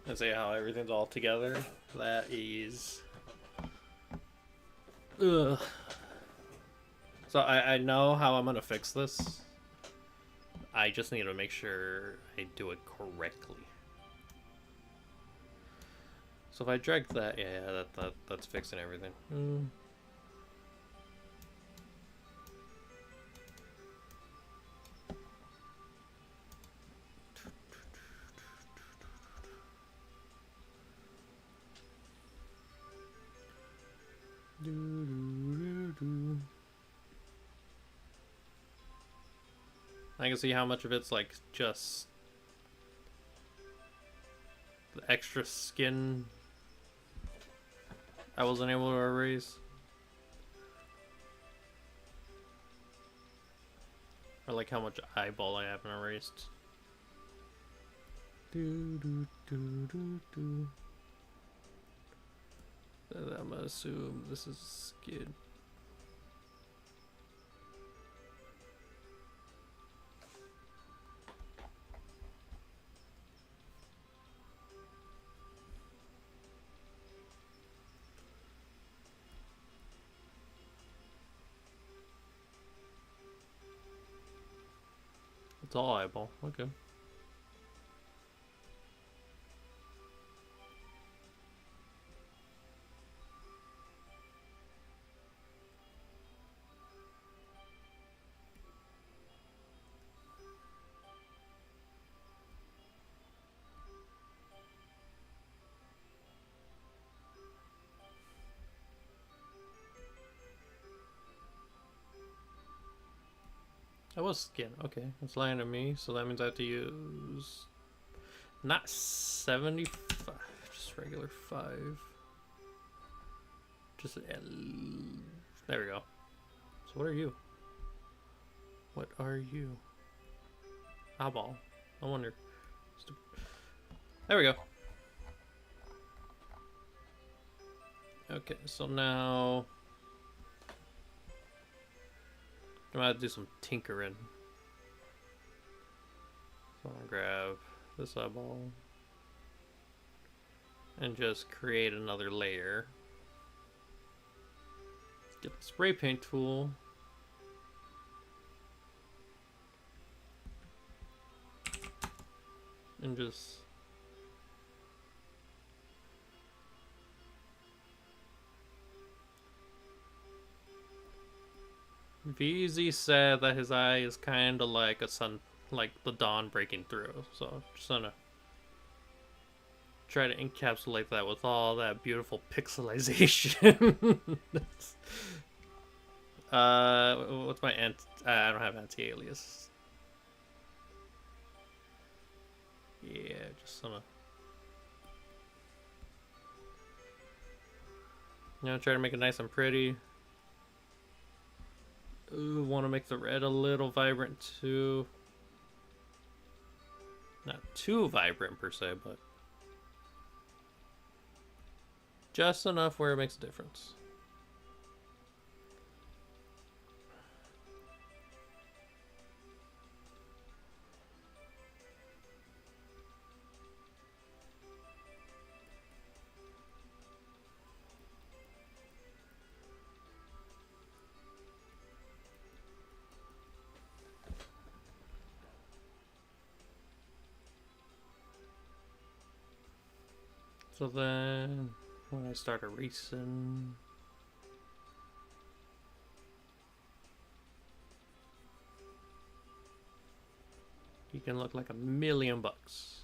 And see how everything's all together. That is. Ugh. So I know how I'm gonna fix this. I just need to make sure I do it correctly. So if I drag that, yeah, that's fixing everything. I can see how much of it's like just the extra skin I wasn't able to erase. Or like how much eyeball I haven't erased. I'm gonna assume this is skin. It's all eyeball. Okay. That was skin. Okay, it's lying to me, so that means I have to use not 75, just regular 5. Just there we go. So what are you? What are you? Eyeball. No wonder. There we go. Okay, so now I'm gonna do some tinkering. So I'm gonna grab this eyeball and just create another layer. Get the spray paint tool. And just VZ said that his eye is kind of like a sun, like the dawn breaking through. So just gonna try to encapsulate that with all that beautiful pixelization. What's my I don't have anti-alias. Yeah, just gonna. Try to make it nice and pretty. Ooh, want to make the red a little vibrant too. Not too vibrant per se, but just enough where it makes a difference. So then, when I start erasing, you can look like $1,000,000.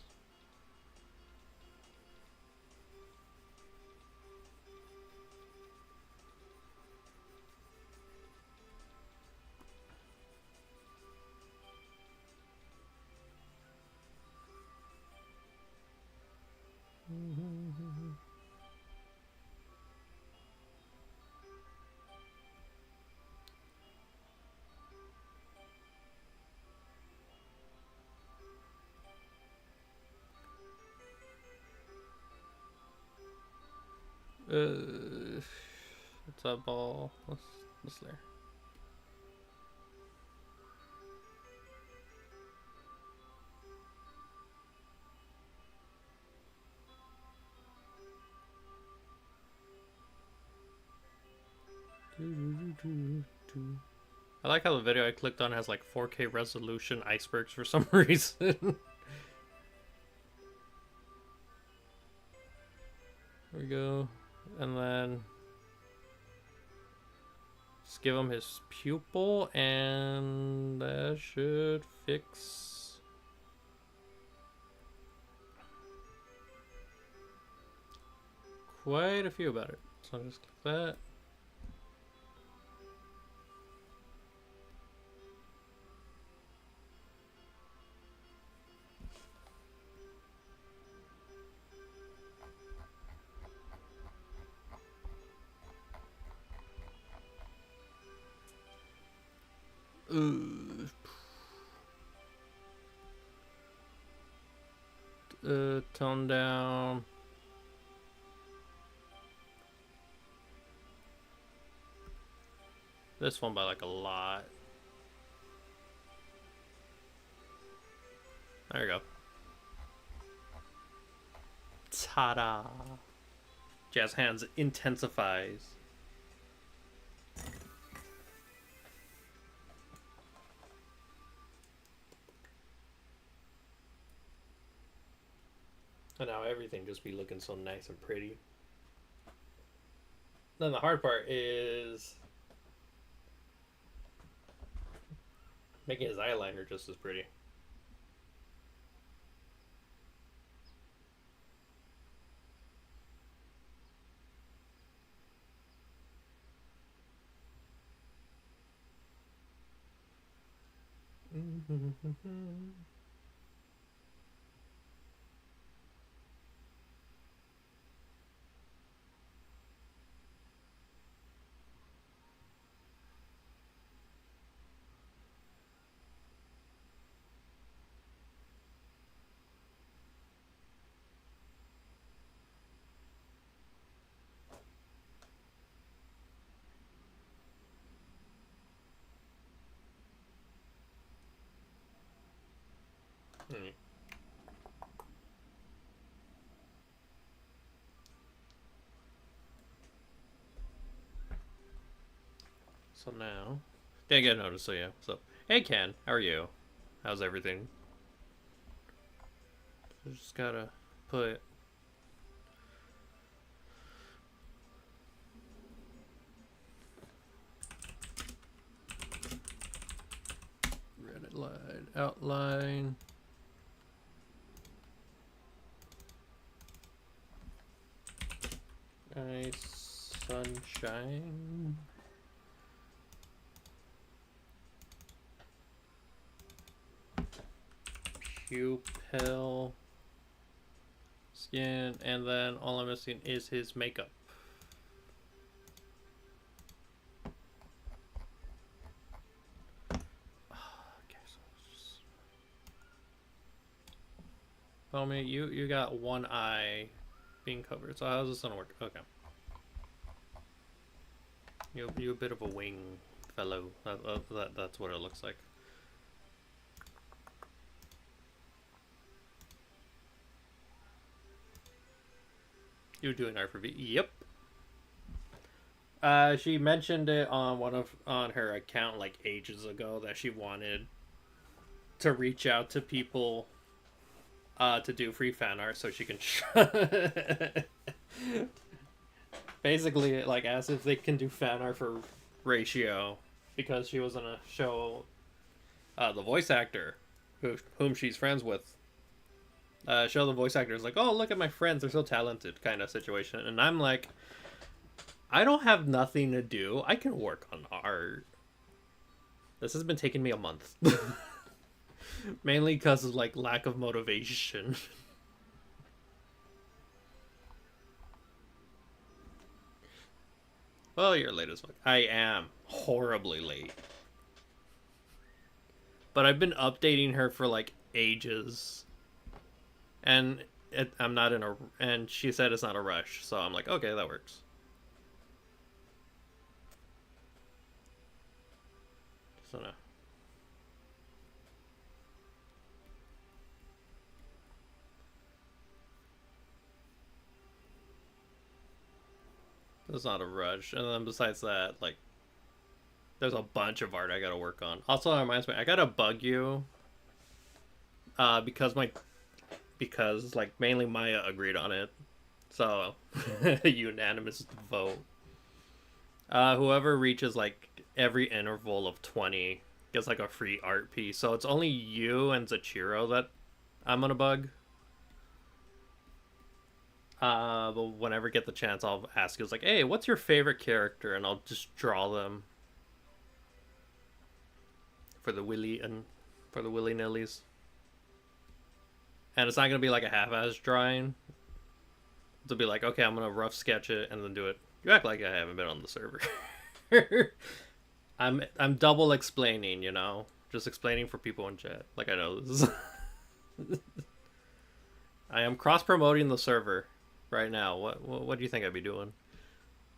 What's up, ball? What's there? I like how the video I clicked on has like 4K resolution icebergs for some reason. There we go. And then just give him his pupil and that should fix quite a few about it. So I'll just click that. Tone down. This one by like a lot. There you go. Ta-da! Jazz hands intensifies. And now everything just be looking so nice and pretty. Then the hard part is making his eyeliner just as pretty. So now, didn't get a notice. So yeah, what's up? Hey Ken, how are you? How's everything? Just gotta put red line outline. Nice sunshine. Pupil. Skin. And then all I'm missing is his makeup. Okay, so just... Tell me, you got one eye being covered. So how's this gonna work? Okay. You a bit of a wing fellow. That's what it looks like. You doing art for V? Yep. She mentioned it on her account like ages ago that she wanted to reach out to people to do free fan art so she can basically like asked if they can do fan art for Ratio because she was gonna show the voice actor whom she's friends with. Show the voice actors like, oh, look at my friends, they're so talented kind of situation. And I'm like, I don't have nothing to do. I can work on art. This has been taking me a month. Mainly because of like lack of motivation. Well, you're late as fuck. I am horribly late. But I've been updating her for like ages. And I'm not in a, and she said it's not a rush, so I'm like, okay, that works. So no. It's not a rush. And then besides that, like, there's a bunch of art I gotta work on. Also, that reminds me, I gotta bug you. Because like mainly Maya agreed on it. So unanimous vote. Whoever reaches like every interval of 20 gets like a free art piece. So it's only you and Zachiro that I'm gonna bug. But whenever I get the chance, I'll ask you, it's like, hey, what's your favorite character? And I'll just draw them for the willy nillies. And it's not gonna be like a half-ass drawing. It'll be like, okay, I'm gonna rough sketch it and then do it. You act like I haven't been on the server. I'm double explaining, you know, just explaining for people in chat. Like I know this is I am cross promoting the server right now. What do you think I'd be doing?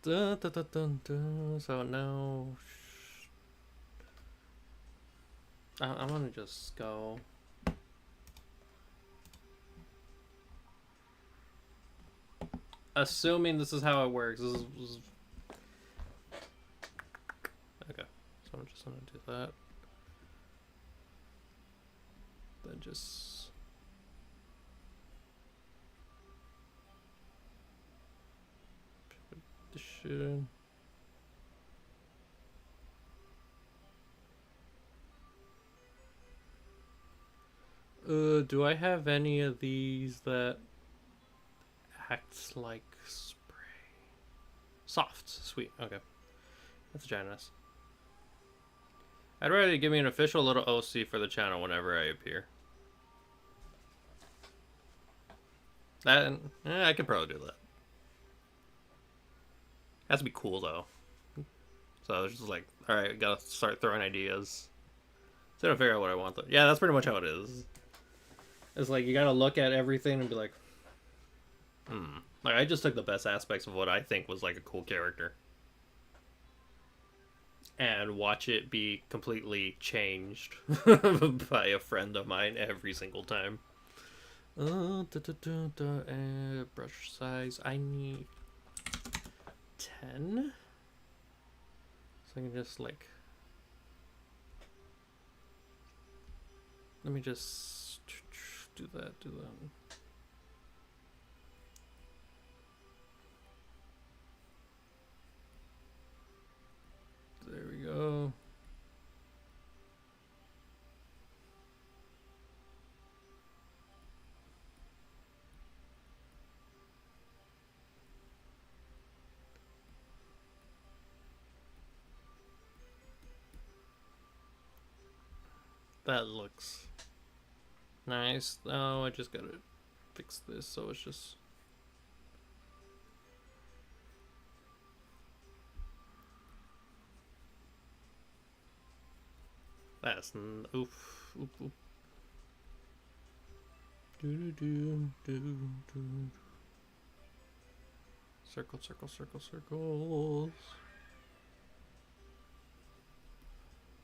Dun, dun, dun, dun, dun. So now I'm gonna just go. Assuming this is how it works. This is... Okay, so I'm just gonna do that. Then just put the shit in. Do I have any of these that acts like spray? Soft, sweet. Okay, that's generous. I'd rather give me an official little OC for the channel whenever I appear. That I could probably do that. Has to be cool though. So it's just like, all right, gotta start throwing ideas. So I gotta figure out what I want. Though. Yeah, that's pretty much how it is. It's like you gotta look at everything and be like, Like I just took the best aspects of what I think was like a cool character, and watch it be completely changed by a friend of mine every single time. Brush size. I need 10. So I can just like. Let me just do that. There we go. That looks nice. Oh, I just gotta fix this so it's just... That's... Oof. Oop, oop. Circle, circle, circle, circles.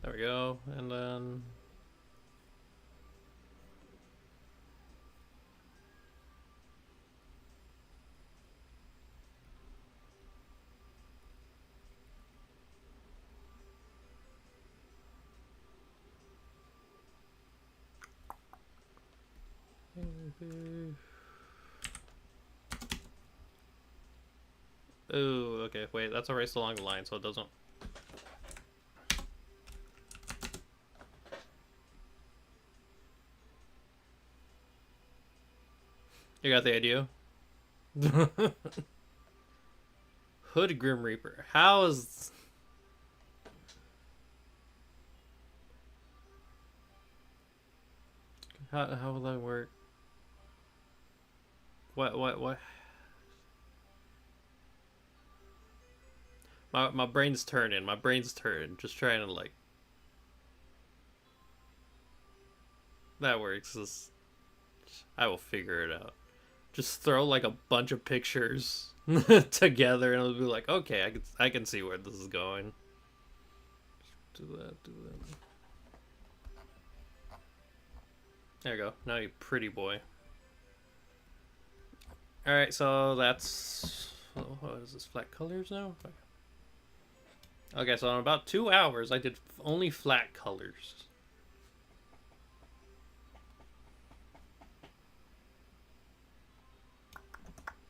There we go. And then... Oh, okay, wait, that's erased along the line, so it doesn't... You got the idea? Hood Grim Reaper. How is... How will that work? What? My brain's turning. My brain's turning. Just trying to like... That works. I will figure it out. Just throw like a bunch of pictures together, and it'll be like, okay, I can see where this is going. Do that. There you go. Now you pretty boy. All right, so that's what is this? Flat colors now. Okay, so in about 2 hours, I did only flat colors.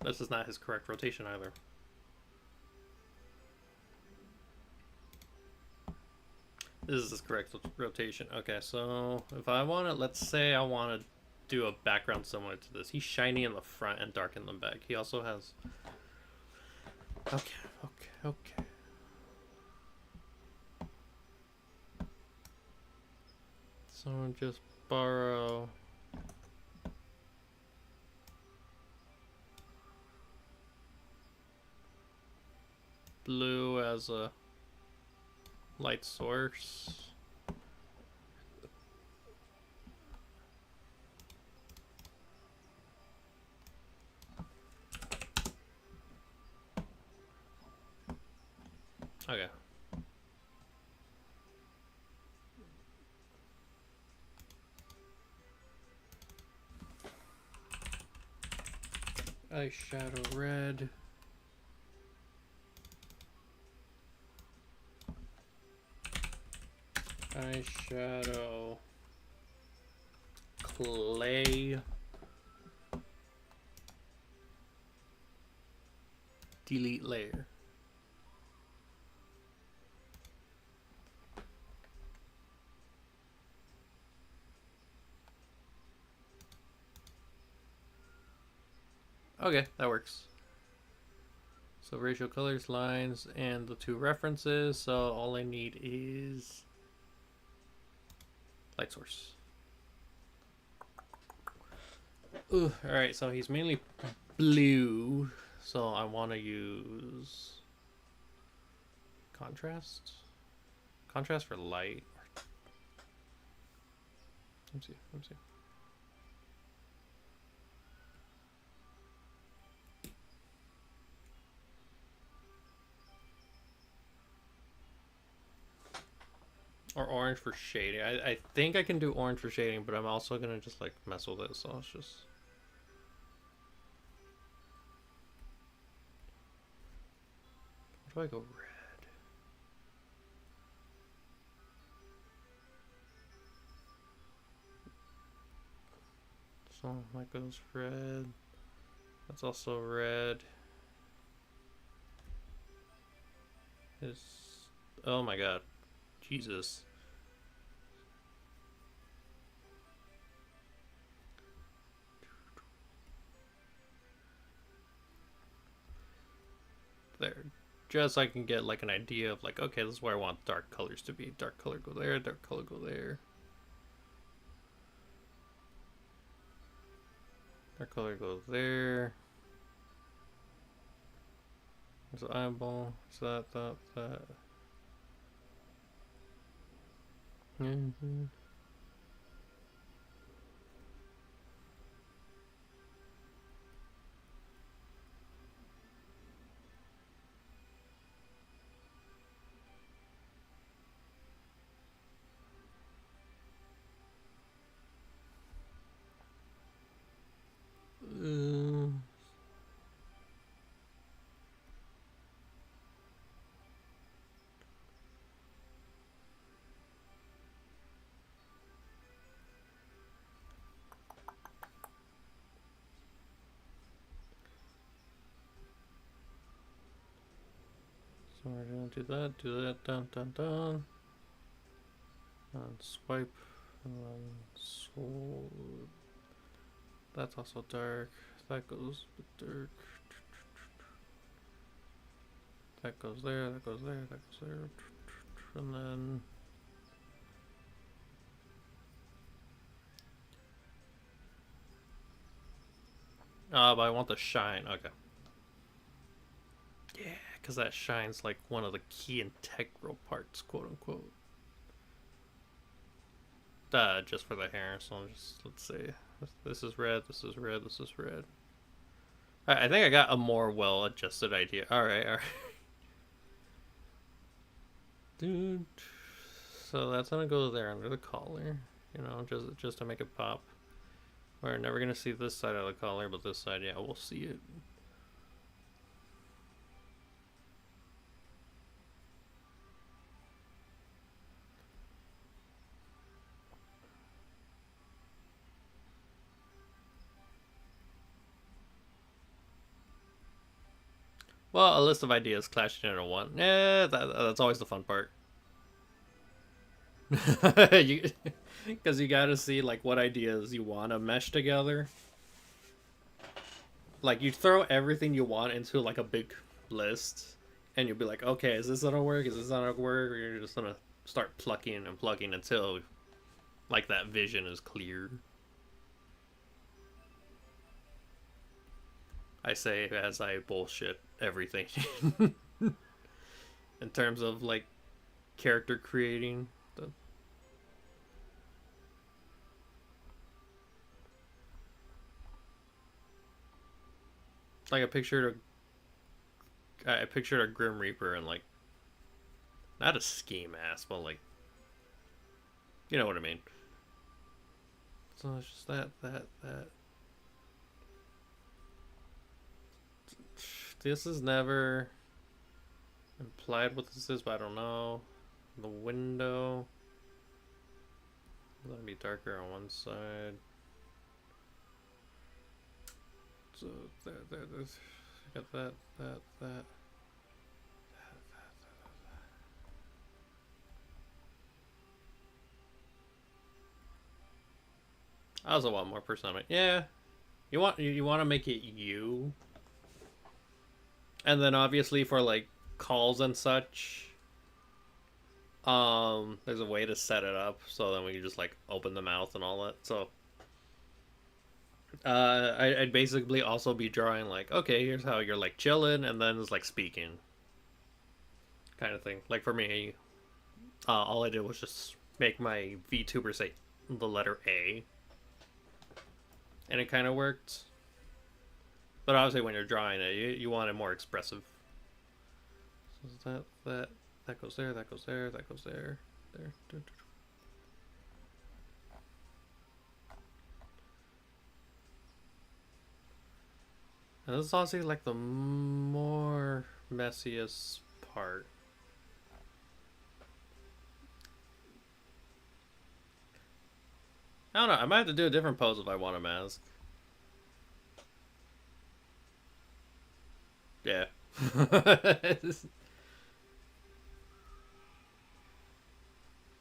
This is not his correct rotation either. This is his correct rotation. Okay, so if I want to, let's say I want to do a background similar to this. He's shiny in the front and dark in the back. He also has... Okay. So just borrow... blue as a light source. Okay. Eyeshadow red. Eyeshadow clay. Delete layer. Okay, that works. So ratio colors, lines, and the two references. So all I need is light source. Ooh, all right, so he's mainly blue. So I want to use contrast. Contrast for light. Let me see. Or orange for shading. I think I can do orange for shading, but I'm also gonna just like mess with it, so it's just... Where do I go red? So that goes red. That's also red. Oh my god. Jesus. There. Just so I can get like an idea of like, okay, this is where I want dark colors to be. Dark color go there, dark color go there. Dark color goes there. There's the eyeball. So that. Mm-hmm. So we're gonna do that, dun. And swipe, and then soul. That's also dark. That goes a bit dark. That goes there, that goes there, that goes there. And then... but I want the shine, okay. Yeah, because that shine's like one of the key integral parts, quote unquote. Just for the hair, so just, let's see. This is red, this is red, this is red. I think I got a more well-adjusted idea. All right, all right. Dude. So that's gonna go there under the collar, you know, just to make it pop. We're never gonna see this side of the collar, but this side, yeah, we'll see it. Well, a list of ideas clashing into one. Yeah, that's always the fun part. Because you gotta see like what ideas you want to mesh together. Like you throw everything you want into like a big list, and you'll be like, okay, is this gonna work? Is this not gonna work? Or you're just gonna start plucking and plugging until like that vision is clear. I say as I bullshit everything in terms of like character creating. Like I pictured a Grim Reaper and like not a ski mask, but like you know what I mean. So it's just that. This is never implied what this is, but I don't know. The window. Let me be darker on one side. So there's got that. I also want more personality. Yeah, you want to make it you, and then obviously for like calls and such, there's a way to set it up so then we can just like open the mouth and all that. So I'd basically also be drawing like, okay, here's how you're like chilling, and then it's like speaking, kind of thing. Like for me, all I did was just make my VTuber say the letter A, and it kind of worked. But obviously, when you're drawing it, you want it more expressive. So that goes there, that goes there, that goes there, there. And this is honestly like the more messiest part. I don't know. I might have to do a different pose if I want a mask. Yeah. So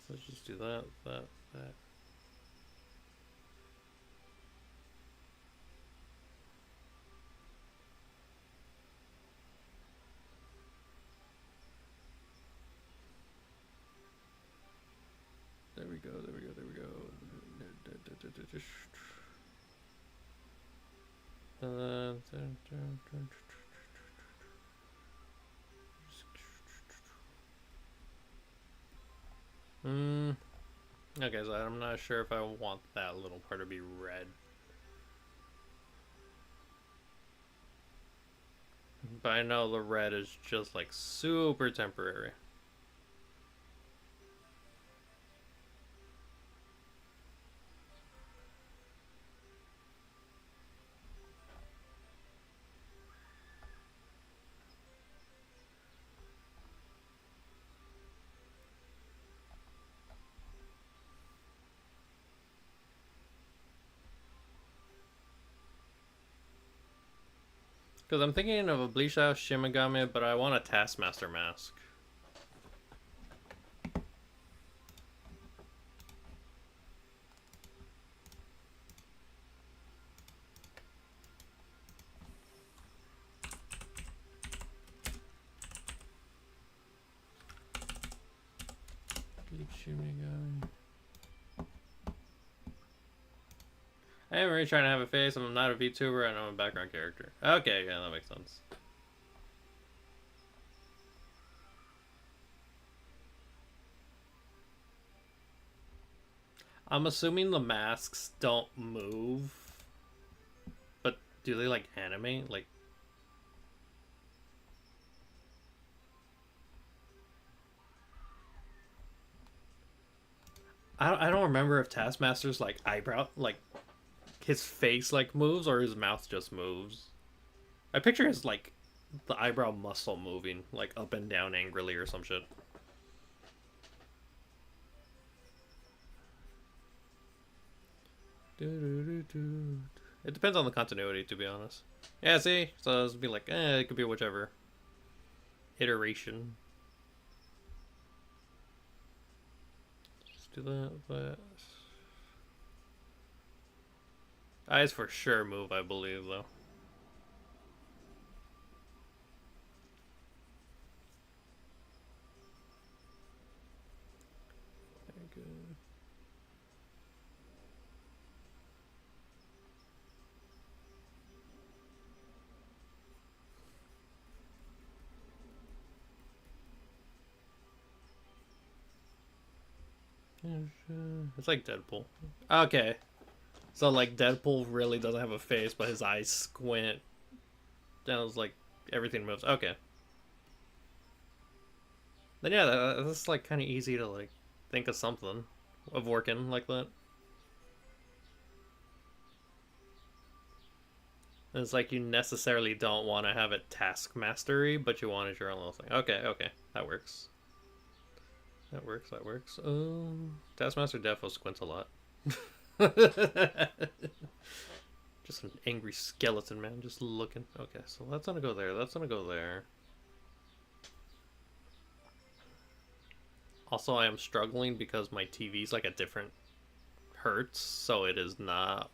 let's just do that. There we go. Okay, so I'm not sure if I want that little part to be red. But I know the red is just like super temporary. Because I'm thinking of a Bleach Out Shimigami, but I want a Taskmaster mask. Bleach Shimigami. I am really trying to have a face. I'm not a VTuber and I'm a background character. Okay, yeah, that makes sense. I'm assuming the masks don't move, but do they like animate? Like, I don't remember if Taskmaster's like eyebrow, like his face like moves or his mouth just moves. I picture his like the eyebrow muscle moving like up and down angrily or some shit. It depends on the continuity, to be honest. Yeah, see? So it'd be like, it could be whichever iteration. Just do that. Eyes for sure move, I believe, though. Very good. It's like Deadpool. Okay. So, like, Deadpool really doesn't have a face, but his eyes squint. And it's like, everything moves. Okay. Then, yeah, that's, like, kind of easy to, like, think of something of working like that. And it's like you necessarily don't want to have it task mastery, but you want it your own little thing. Okay, that works. That works. Taskmaster defo squints a lot. Just an angry skeleton, man, just looking. Okay, so that's gonna go there. That's gonna go there. Also, I am struggling because my TV's like a different hertz, so it is not.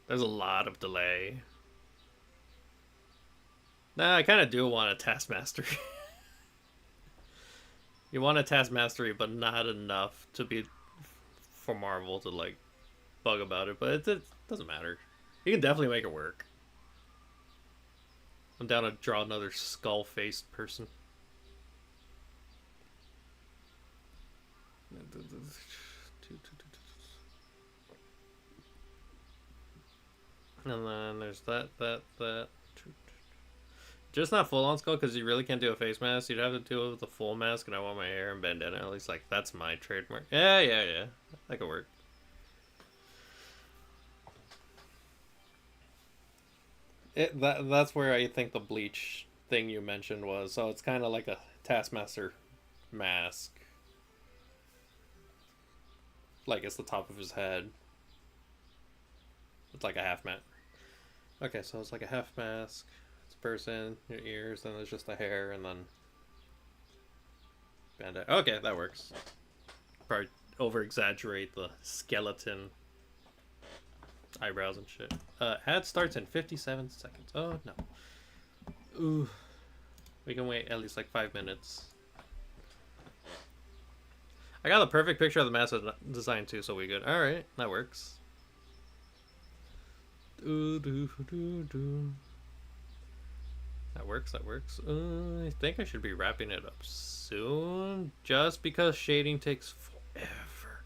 There's a lot of delay. Nah, I kind of do want a task mastery. You want a task mastery, but not enough to be for Marvel to like bug about it. But it doesn't matter. You can definitely make it work. I'm down to draw another skull-faced person. And then there's that. Just not full on skull because you really can't do a face mask. You'd have to do it with a full mask, and I want my hair and bandana. At least, like, that's my trademark. Yeah. That could work. That's where I think the bleach thing you mentioned was. So it's kind of like a Taskmaster mask. Like, it's the top of his head. It's like a half mask. Okay, so it's like a half mask. It's a person, your ears, then there's just the hair, and then bandana. Okay, that works. Probably over-exaggerate the skeleton eyebrows and shit. Ad starts in 57 seconds. Oh, no. Ooh. We can wait at least like 5 minutes. I got the perfect picture of the mask design too, so we good. Alright, that works. That works. I think I should be wrapping it up soon, just because shading takes forever.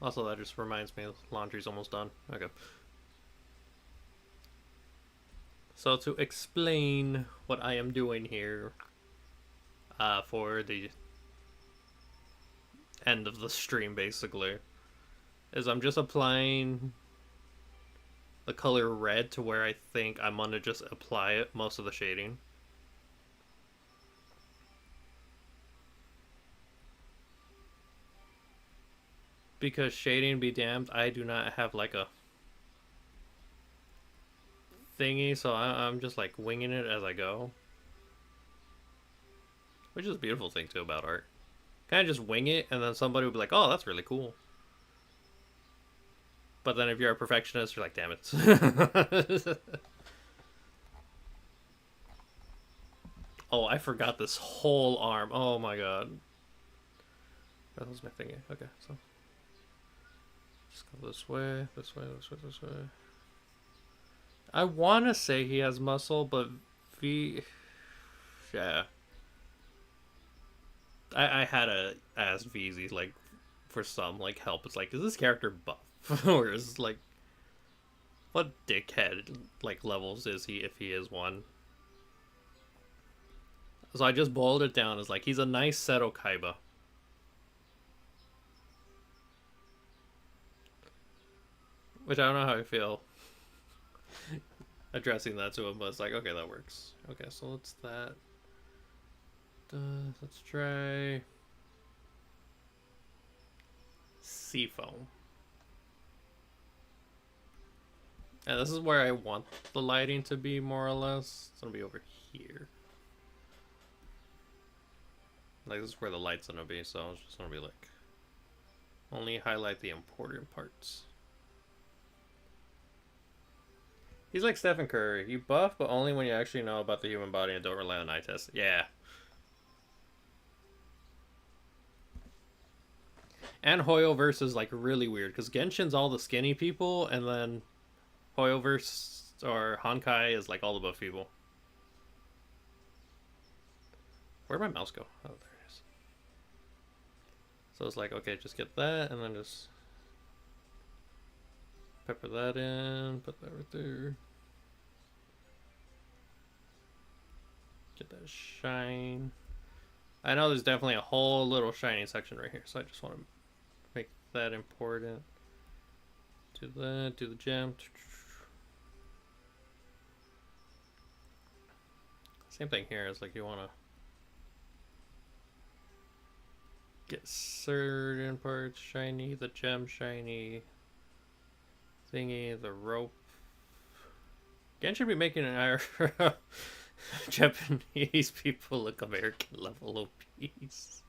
Also, that just reminds me, laundry's almost done. Okay. So to explain what I am doing here, for the end of the stream, basically, is I'm just applying the color red to where I think I'm gonna just apply it, most of the shading. Because shading be damned, I do not have like a thingy, so I'm just like winging it as I go. Which is a beautiful thing too about art. Kind of just wing it, and then somebody will be like, oh, that's really cool. But then if you're a perfectionist, you're like, damn it. Oh, I forgot this whole arm. Oh my god. That was my thingy. Okay, so. Just go this way. I want to say he has muscle, but yeah. I had to ask VZ, like, for some, like, help. It's like, is this character buff? Whereas, like, what dickhead, like, levels is he if he is one? So I just boiled it down as, like, he's a nice Seto Kaiba. Which I don't know how I feel addressing that to him, but it's like, okay, that works. Okay, so let's that. Let's try Seafoam. And this is where I want the lighting to be, more or less. It's gonna be over here. Like, this is where the light's gonna be, so it's just gonna be like, only highlight the important parts. He's like Stephen Curry. You buff, but only when you actually know about the human body and don't rely on eye tests. Yeah. And Hoyoverse is like really weird because Genshin's all the skinny people, and then Hoyoverse or Honkai is like all the buff people. Where'd my mouse go? Oh, there it is. So it's like, okay, just get that, and then just pepper that in, put that right there. Get that shine. I know there's definitely a whole little shiny section right here, so I just want to make that important. Do that, do the gem. Same thing here, it's like you want to get certain parts shiny, the gem shiny, thingy, the rope. Gen should be making an Japanese people look American level obese.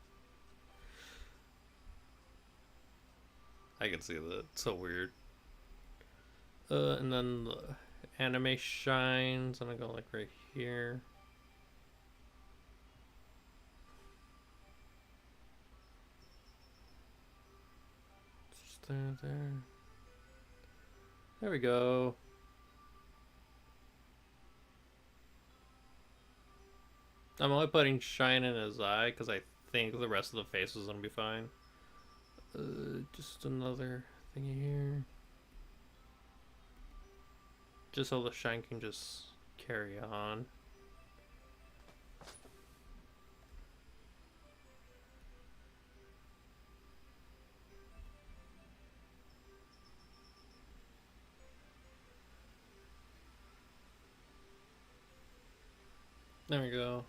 I can see that. It's so weird. And then the anime shines, and I go like right here. Just there. There we go. I'm only putting shine in his eye because I think the rest of the face is gonna be fine. Just another thingy here. Just so the shine can just carry on. There we go.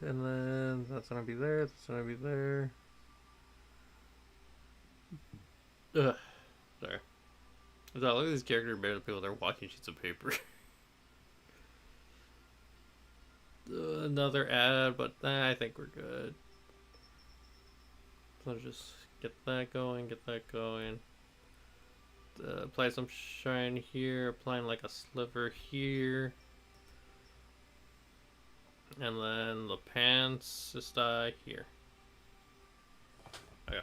And then that's gonna be there, that's gonna be there. Ugh. Sorry. So look at these characters bear the people, they're walking sheets of paper. Another ad, but I think we're good. So just get that going, get that going. Apply some shine here, applying like a sliver here. And then the pants just here. Okay.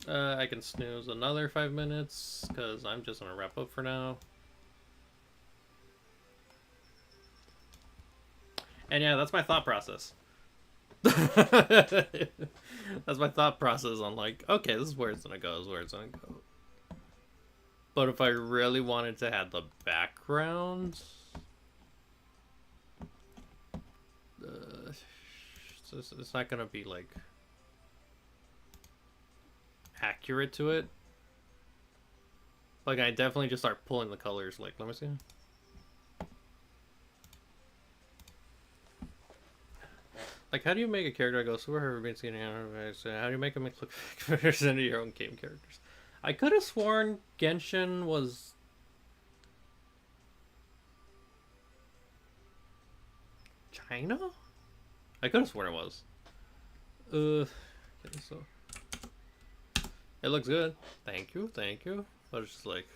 I can snooze another 5 minutes because I'm just gonna wrap up for now. And yeah, that's my thought process. That's my thought process on like, okay, this is where it's gonna go, this is where it's gonna go. But if I really wanted to have the background, it's not gonna be like accurate to it. Like I definitely just start pulling the colors. Like, let me see. Like, how do you make a character that goes super ever been seen anime? How do you make them look better than your own game characters? I could have sworn Genshin was China? I could have sworn it was. Okay, so it looks good. Thank you, thank you. But it's just like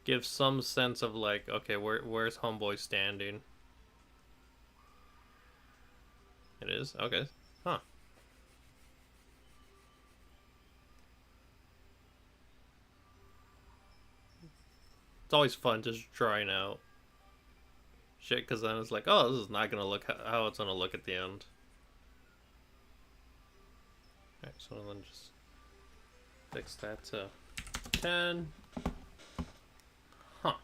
give some sense of like, okay, where's Homeboy standing? It is? Okay. Huh. It's always fun just trying out shit, because then it's like, oh, this is not gonna look how it's gonna look at the end. Alright, so then just fix that to 10. Huh.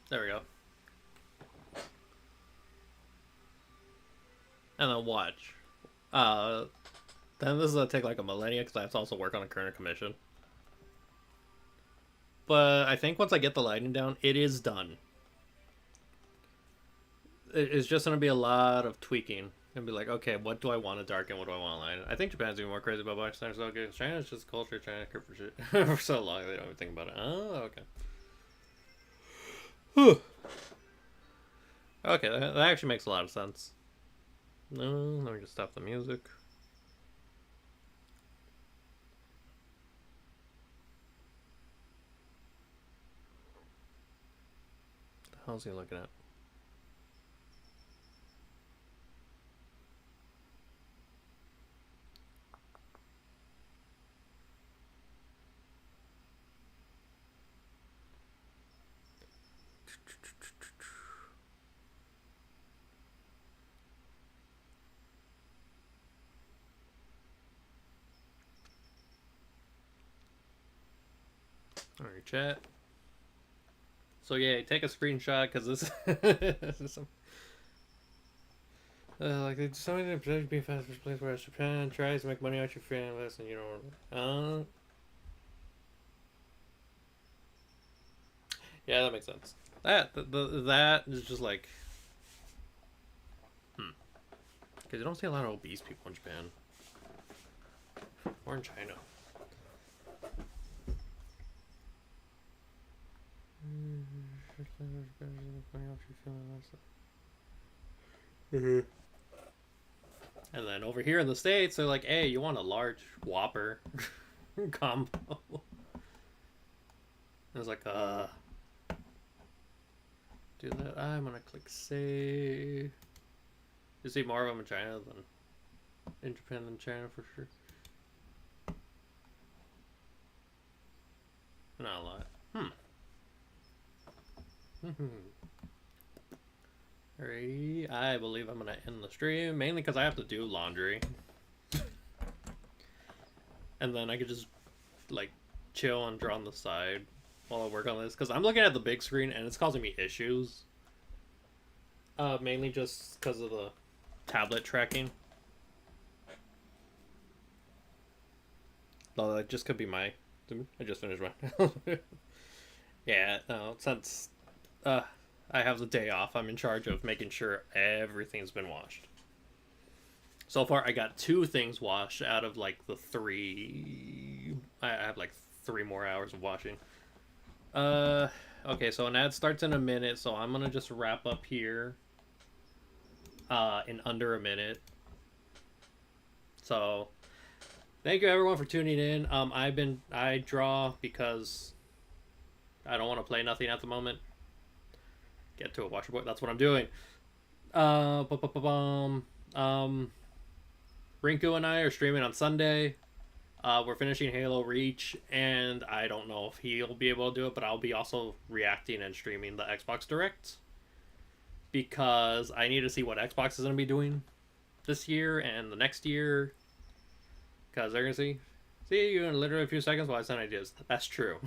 There we go. And then watch. Then this is gonna take like a millennia because I have to also work on a current commission. But I think once I get the lighting down, it is done. It's just gonna be a lot of tweaking. And be like, okay, what do I want to darken? What do I want to line? I think Japan's even more crazy about black stars. Okay, China's just culture. China care for shit for so long they don't even think about it. Oh, okay. Whew. Okay, that actually makes a lot of sense. No, let me just stop the music. What the hell is he looking at? Alright, chat. So yeah, take a screenshot because this, this is some. Like somebody that pretends to be fast for place where Japan tries to make money out your friend less and you don't. Yeah, that makes sense. That is just like, because you don't see a lot of obese people in Japan or in China. And then over here in the States, they're like, hey, you want a large Whopper combo? And it's like, do that. I'm gonna click save. You see more of them in China than in Japan than China for sure. Not a lot. Alrighty, I believe I'm gonna end the stream mainly because I have to do laundry, and then I could just like chill and draw on the side while I work on this because I'm looking at the big screen and it's causing me issues. Mainly just because of the tablet tracking. Though that just could be my. I just finished mine. Yeah, no, since I have the day off, I'm in charge of making sure everything's been washed. So far, I got 2 things washed out of like the 3. I have like 3 more hours of washing. Okay, so an ad starts in a minute, so I'm gonna just wrap up here in under a minute. So, thank you everyone for tuning in. I draw because I don't want to play nothing at the moment. Get to it, watch your boy. That's what I'm doing. Rinku and I are streaming on Sunday. We're finishing Halo Reach, and I don't know if he'll be able to do it, but I'll be also reacting and streaming the Xbox Direct because I need to see what Xbox is going to be doing this year and the next year, because they're going to see you in literally a few seconds while I send ideas. That's true.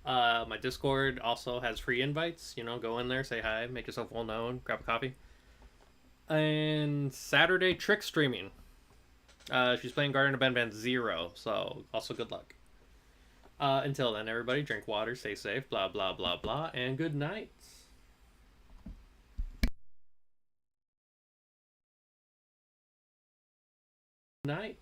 My Discord also has free invites. You know, go in there, say hi, make yourself well known, grab a coffee. And Saturday, Trick streaming. She's playing Garden of Banban 0, so also good luck. Until then, everybody, drink water, stay safe, blah, blah, blah, blah, and good night. Night.